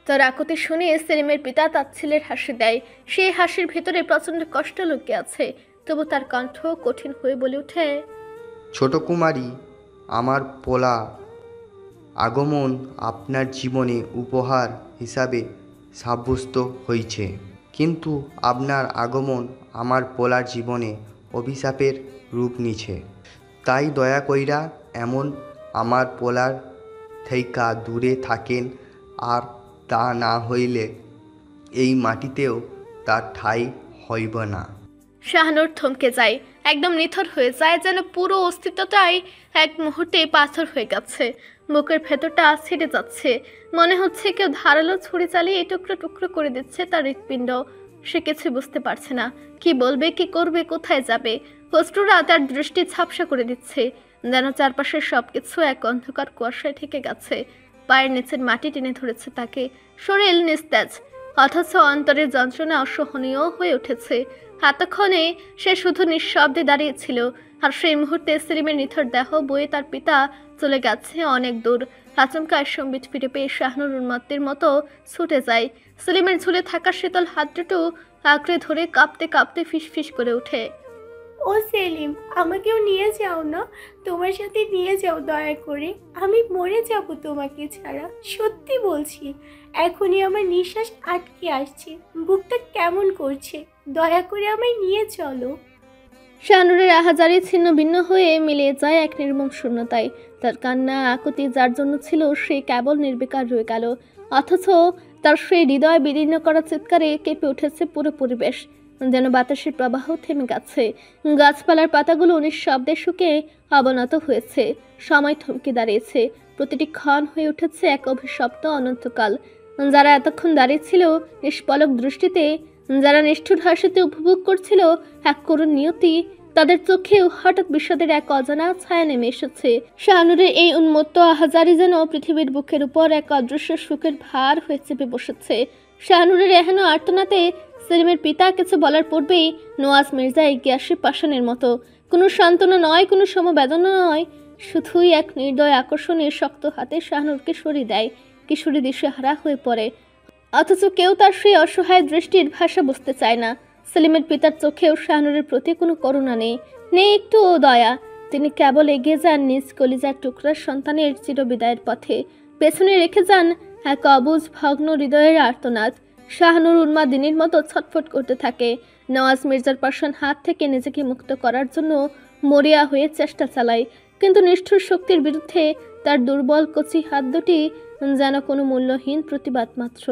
তার আকুতি শুনে সেলিমের পিতা তার ছেলের হাসি দেয়। সেই হাসির ভেতরে প্রচন্ড কষ্ট লুকিয়ে আছে, তবু তার কণ্ঠ কঠিন হয়ে বলে ওঠে, ছোট কুমারী, আমার পোলা আগমন আপনার জীবনে উপহার হিসাবে সাব্যস্ত হয়েছে, কিন্তু আপনার আগমন আমার পোলার জীবনে অভিশাপের রূপ নিছে। তাই দয়া কইরা এমন আমার পোলার থেইকা দূরে থাকেন, আর তা না হইলে এই মাটিতেও তার ঠাঁই হইব না। শাহানুর থমকে যায়, একদম নিথর হয়ে যায়, যেন পুরো অস্তিত্বটাই এক মুহূর্তে পাথর হয়ে গেছে। বুকের ভেতরটা ছিঁড়ে যাচ্ছে, মনে হচ্ছে কেউ ধারালো ছুরি চালিয়ে টুকরো টুকরো করে দিচ্ছে তার হৃৎপিণ্ড। সে কিছু বুঝতে পারছে না, কি বলবে, কি করবে, কোথায় যাবে। অশ্রুরা তার দৃষ্টি ঝাপসা করে দিচ্ছে, যেন চারপাশের সবকিছু এক অন্ধকার কুয়াশায় ঠেকে গেছে। পায়ের নিচের মাটি টেনে ধরেছে তাকে, শরীর নিস্তেজ, অথচ অন্তরের যন্ত্রণা অসহনীয় হয়ে উঠেছে। এতক্ষণে সে শুধু নিঃশব্দে দাঁড়িয়েছিল, আর সেই মুহূর্তে সেলিমের নিথর দেহ বয়ে তার পিতা চলে গেছে অনেক দূর। আচমকা সম্বিত ফিরে পেয়ে শাহানুর উন্মত্তের মতো ছুটে যায়। সেলিমের ঝুলে থাকা শীতল হাত দুটো আঁকড়ে ধরে কাঁপতে কাঁপতে ফিসফিস করে ওঠে, ও সেলিম, আমাকেও নিয়ে যাও না, তোমার সাথে নিয়ে যাও দয়া করে। আমি মরে যাব তোমাকে ছাড়া, সত্যি বলছি। এখনই আমার নিঃশ্বাস আটকে আসছে, বুকটা কেমন করছে। দয়া করে আমায় নিয়ে চলো। শাহানুরের আহাজারি ছিন্ন ভিন্ন হয়ে মিলিয়ে যায় এক নির্মম শূন্যতায়। তার কান্না আকুতি যার জন্য ছিল সে কেবল নির্বিকার রয়ে গেল, অথচ তার সেই হৃদয় বিদীর্ণ করা চিৎকারে কেঁপে উঠেছে পুরো পরিবেশ, যেন বাতাসের প্রবাহ থেমে গেছে। গাছপালার পাতাগুলো নিঃশব্দে শুকে অবনত হয়েছে, সময় থমকে দাঁড়িয়েছে, প্রতিটি ক্ষণ হয়ে উঠেছে এক অভিশপ্ত অনন্তকাল। যারা এতক্ষণ দাঁড়িয়েছিল নিষ্পলক দৃষ্টিতে, যারা নিষ্ঠুর হাসিতে উপভোগ করছিল এক করুণ নিয়তি, তাদের চোখেও হঠাৎ বিষাদের এক অজানা ছায়া নেমে এসেছে। শাহানুরের এই উন্মত্ত আহাজারি যেন পৃথিবীর বুকের উপর এক অদৃশ্য সুখের ভার হয়ে চেপে বসেছে। শাহানুরের এহেন আর্তনাতে সেলিমের পিতা কিছু বলার পূর্বেই নওয়াজ মির্জা এগিয়ে আসে পাষাণের মতো। কোনো সান্ত্বনা নয়, কোনো সমবেদনা নয়, শুধুই এক নির্দয় আকর্ষণের শক্ত হাতে শাহানুরকে সরিয়ে দেয়। কিশোরী দিশেহারা হয়ে পড়ে, অথচ কেউ তার সেই অসহায় দৃষ্টির ভাষা বুঝতে চায় না। সেলিমের পিতার চোখেও শাহানুরের প্রতি কোনো করুণা নেই, নেই একটুও দয়া। তিনি কেবল এগিয়ে যান নিজ কলিজার টুকরার সন্তানের চিরবিদায়ের পথে। পেছনে রেখে যান এক অবুঝ ভগ্ন হৃদয়ের আর্তনাদ। শাহানুর উন্মাদিনীর মতো ছটফট করতে থাকে। নওয়াজ মির্জার পাষাণ হাত থেকে নিজেকে মুক্ত করার জন্য মরিয়া হয়ে চেষ্টা চালায়, কিন্তু নিষ্ঠুর শক্তির বিরুদ্ধে তার দুর্বল কচি হাত দুটি যেন কোনো মূল্যহীন প্রতিবাদ মাত্র।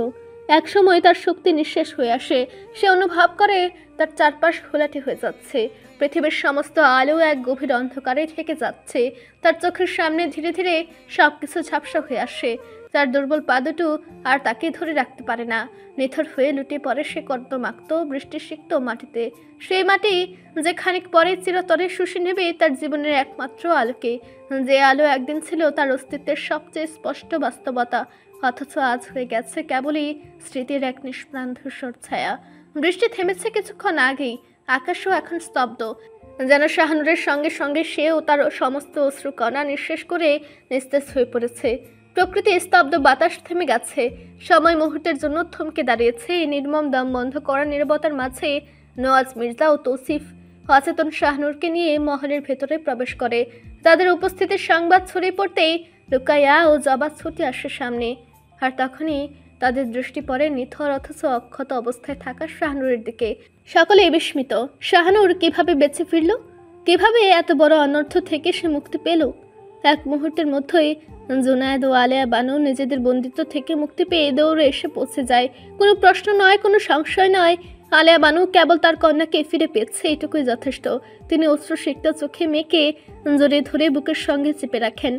একসময় তার শক্তি নিঃশেষ হয়ে আসে। সে অনুভব করে তার চারপাশ ঘোলাটে হয়ে যাচ্ছে, পৃথিবীর সমস্ত আলো এক গভীর অন্ধকারে ঢেকে যাচ্ছে। তার চোখের সামনে ধীরে ধীরে সবকিছু ঝাপসা হয়ে আসে। তার দুর্বল পা দুটো আর তাকে ধরে রাখতে পারে না। নিথর হয়ে লুটিয়ে পড়ে সে কর্দমাক্ত বৃষ্টিসিক্ত মাটিতে। সেই মাটি যে খানিক পরে চিরতরে শুষে নেবে তার জীবনের একমাত্র আলোকে, যে আলো একদিন ছিল তার অস্তিত্বের সবচেয়ে স্পষ্ট বাস্তবতা, অথচ আজ হয়ে গেছে কেবলই স্মৃতির এক নিষ্প্রাণ ধূসর ছায়া। বৃষ্টি থেমেছে কিছুক্ষণ আগেই, আকাশও এখন স্তব্ধ, যেন শাহানুরের সঙ্গে সঙ্গে সেও তার সমস্ত অশ্রুকণা নিঃশেষ করে নিস্তেজ হয়ে পড়েছে। প্রকৃতি স্তব্ধ, বাতাস থেমে গেছে, সময় মুহূর্তের জন্য থমকে দাঁড়িয়েছে। এই নির্মম দম বন্ধ করা নীরবতার মাঝে নওয়াজ মির্জা ও তৌসিফ অচেতন শাহানুরকে নিয়ে মহলের ভেতরে প্রবেশ করে। তাদের উপস্থিতির সংবাদ ছড়িয়ে পড়তেই রুকাইয়া ও জবা ছুটে আসে সামনে, আর তখনই তাদের দৃষ্টি পড়ে নিথর অথচ অক্ষত অবস্থায় থাকা শাহানুরের দিকে। সকলেই বিস্মিত। শাহানুর কিভাবে বেঁচে ফিরল? কিভাবে এত বড় অনর্থ থেকে সে মুক্তি পেল? এক মুহূর্তের মধ্যেই জুনায়েদ ও আলেয়া বানু নিজেদের বন্দিত্ব থেকে মুক্তি পেয়ে দৌড়ে এসে পৌঁছে যায়। কোনো প্রশ্ন নয়, কোনো সংশয় নয়, আলেয়া বানু কেবল তার কন্যাকে ফিরে পেয়েছে, এটুকুই যথেষ্ট। তিনি অশ্রুসিক্ত চোখে মেয়েকে জড়িয়ে ধরে বুকের সঙ্গে চেপে রাখেন,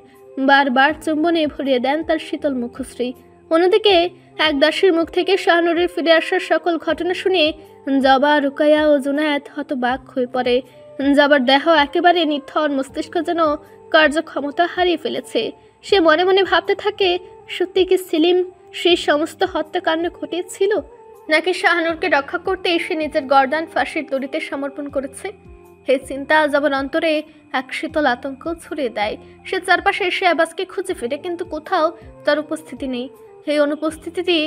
বারবার চুম্বনে ভরিয়ে দেন তার শীতল মুখশ্রী। অন্যদিকে এক দাসীর মুখ থেকে শাহানুরের ফিরে আসার সকল ঘটনা শুনে জবা, রুকাইয়া ও জুনায়েদ হতবাক হয়ে পড়ে। জবার দেহ একেবারে নিথর, মস্তিষ্ক যেন কার্যক্ষমতা হারিয়ে ফেলেছে। সে মনে মনে ভাবতে থাকে, সত্যি কি সেলিম সেই সমস্ত হত্যাকাণ্ড ঘটিয়েছিল, নাকি শাহানুরকে রক্ষা করতে সে নিজের গর্দান ফাঁসির দড়িতে সমর্পণ করেছে? এই চিন্তা জবার অন্তরে এক শীতল আতঙ্ক ছড়িয়ে দেয়। সে চারপাশে এসে আবাসকে খুঁজে ফিরে, কিন্তু কোথাও তার উপস্থিতি নেই। এই অনুপস্থিতি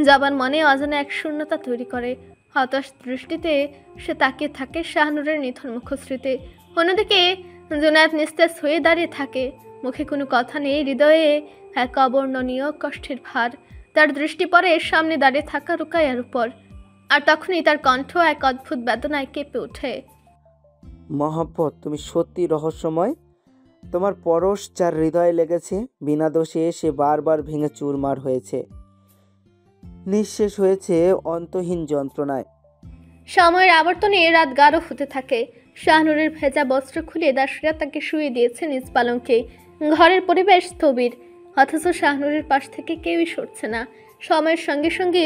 জবার মনে অজানা এক শূন্যতা তৈরি করে। হতাশ দৃষ্টিতে সে তাকিয়ে থাকে শাহানুরের নিথর মুখশ্রীতে। অন্যদিকে জুনায়েদ নিস্তেজ হয়ে দাঁড়িয়ে থাকে, মুখে কোনো কথা নেই, হৃদয়ে এক অবর্ণনীয় কষ্টের ভার। তার দৃষ্টি পড়ে সামনে দাঁড়িয়ে থাকা রুকাইয়ার উপর, আর তখনই তার কণ্ঠ এক অদ্ভুত বেদনায় কেঁপে ওঠে। মহব্বত, তুমি সত্যি রহস্যময়। তোমার পরশ যার হৃদয়ে লেগেছে, বিনা দোষে সে বারবার ভেঙে চুরমার হয়েছে, নিঃশেষ হয়েছে অন্তহীন যন্ত্রণায়। সময়ের আবর্তনে রাত গাঢ় হতে থাকে। শাহানুরের ভেজা বস্ত্র খুলে দাসীরা তাকে শুয়ে দিয়েছে নিজ পালঙ্কে। ঘরের পরিবেশ স্থবির, অথচ শাহানুরের পাশ থেকে কেউই সরছে না। সময়ের সঙ্গে সঙ্গে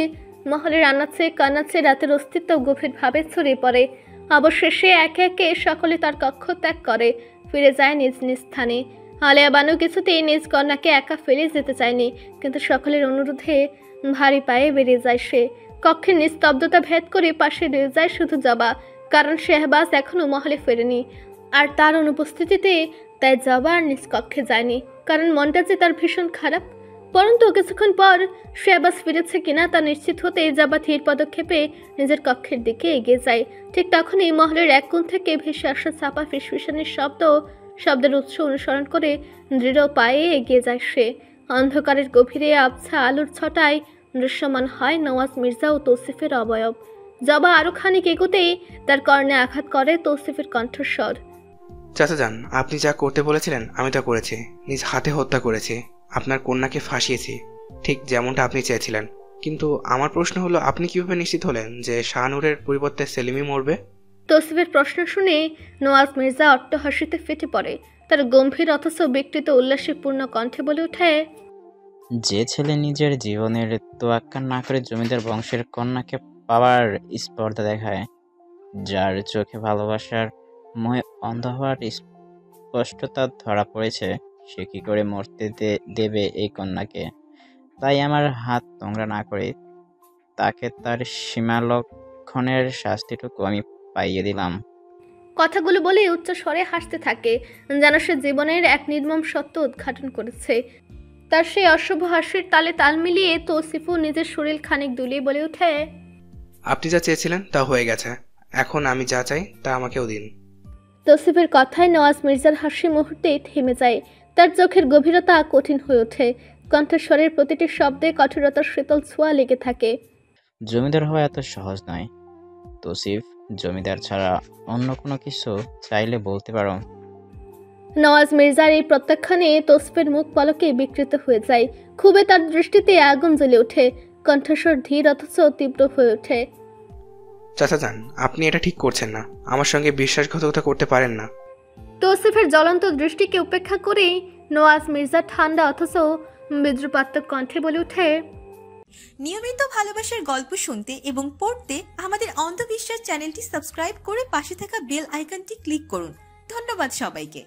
মহলের আনাচে কানাচে রাতের অস্তিত্ব গভীরভাবে ছড়িয়ে পড়ে। অবশেষে একে একে সকলে তার কক্ষ ত্যাগ করে, ফিরে যায় নিজ নিজ স্থানে। আলেয়া বানু কিছুতেই নিজ কন্যাকে একা ফেলে যেতে চায়নি, কিন্তু সকলের অনুরোধে ভারী পায়ে বেরিয়ে যায় সে। কক্ষের নিস্তব্ধতা ভেদ করে পাশে রয়ে যায় শুধু জবা, কারণ শেহবাজ এখনও মহলে ফেরেনি। আর তার অনুপস্থিতিতে তাই জবা আর নিজ কক্ষে যায়নি, কারণ মনটা যে তার ভীষণ খারাপ। পরন্তু কিছুক্ষণ পর শেহবাজ ফিরেছে কিনা তা নিশ্চিত হতে জবা ধীর পদক্ষেপে নিজের কক্ষের দিকে এগিয়ে যায়। ঠিক তখনই মহলের এক কোণ থেকে ভেসে আসা চাপা ফিসফিসানির শব্দের উৎস অনুসরণ করে দৃঢ় পায়ে এগিয়ে যায় সে। অন্ধকারের গভীরে আবছা আলোর ছটায় দৃশ্যমান হয় নওয়াজ মির্জা ও তৌসিফের অবয়ব। জবা আরো খানিক এগোতেই তার কর্ণে আঘাত করে তৌসিফের কণ্ঠস্বর। চাচা যান, আপনি যা করতে বলেছিলেন আমি তা করেছি, নিজ হাতে হত্যা করেছি, আপনার কন্যাকে ফাঁসিয়েছি, ঠিক যেমনটা আপনি চেয়েছিলেন। কিন্তু আমার প্রশ্ন হলো, আপনি কিভাবে নিশ্চিত হলেন যে শাহানুরের পরিবর্তে সেলিমই মরবে? তৌসিফের প্রশ্ন শুনে নওয়াজ মির্জা অট্টহাসিতে ফেটে পড়ে। তার গম্ভীর অথচ বিকৃত উল্লাসপূর্ণ কণ্ঠে বলে ওঠে, যে ছেলে নিজের জীবনের তোয়াক্কা না করে জমিদার বংশের কন্যাকে পাওয়ার স্পর্ধা দেখায়, যার চোখে ভালোবাসার মোহে অন্ধ হওয়ার স্পষ্টতা ধরা পড়েছে। সে কি করে মরতে দেবে এই কন্যাকে? তাই আমার হাত নোংরা না করে তাকে তার সীমালঙ্ঘনের শাস্তিটুকু আমি পাইয়ে দিলাম। কথাগুলো বলে উচ্চ স্বরে হাসতে থাকে, যেন সে জীবনের এক নির্মম সত্য উদ্ঘাটন করেছে। তার সেই অশুভ হাসির তালে তাল মিলিয়ে তৌসিফও নিজের শরীর খানিক দুলিয়ে বলে ওঠে, আপনি যা চেয়েছিলেন তা হয়ে গেছে, এখন আমি যা চাই তা আমাকেও দিন। তৌসিফের কথায় নওয়াজ মির্জার হাসি মুহূর্তেই থেমে যায়। তার চোখের গভীরতা কঠিন হয়ে ওঠে, কণ্ঠস্বরের প্রতিটি শব্দে কঠোরতার শীতল ছোঁয়া লেগে থাকে। জমিদার হওয়া এত সহজ নয় তৌসিফ, জমিদার ছাড়া অন্য কোনো কিছু চাইলে বলতে পারো। নওয়াজ মির্জার এই প্রত্যাখ্যানে তৌসিফের মুখ পলকে বিকৃত হয়ে যায়। খুবই তার দৃষ্টিতে আগুন জ্বলে ওঠে, কণ্ঠস্বর ধীর অথচ তীব্র হয়ে ওঠে। চাচা যান, আপনি এটা ঠিক করছেন না, আমার সঙ্গে বিশ্বাসঘাতকতা করতে পারেন না। তৌসিফের জ্বলন্ত দৃষ্টিকে উপেক্ষা করে নওয়াজ মির্জা ঠান্ডা অথচ বিদ্রুপাত্মক কণ্ঠে বলে ওঠে, নিয়মিত ভালোবাসার গল্প শুনতে এবং পড়তে আমাদের অন্ধবিশ্বাস চ্যানেলটি সাবস্ক্রাইব করে পাশে থাকা বেল আইকনটি ক্লিক করুন। ধন্যবাদ সবাইকে।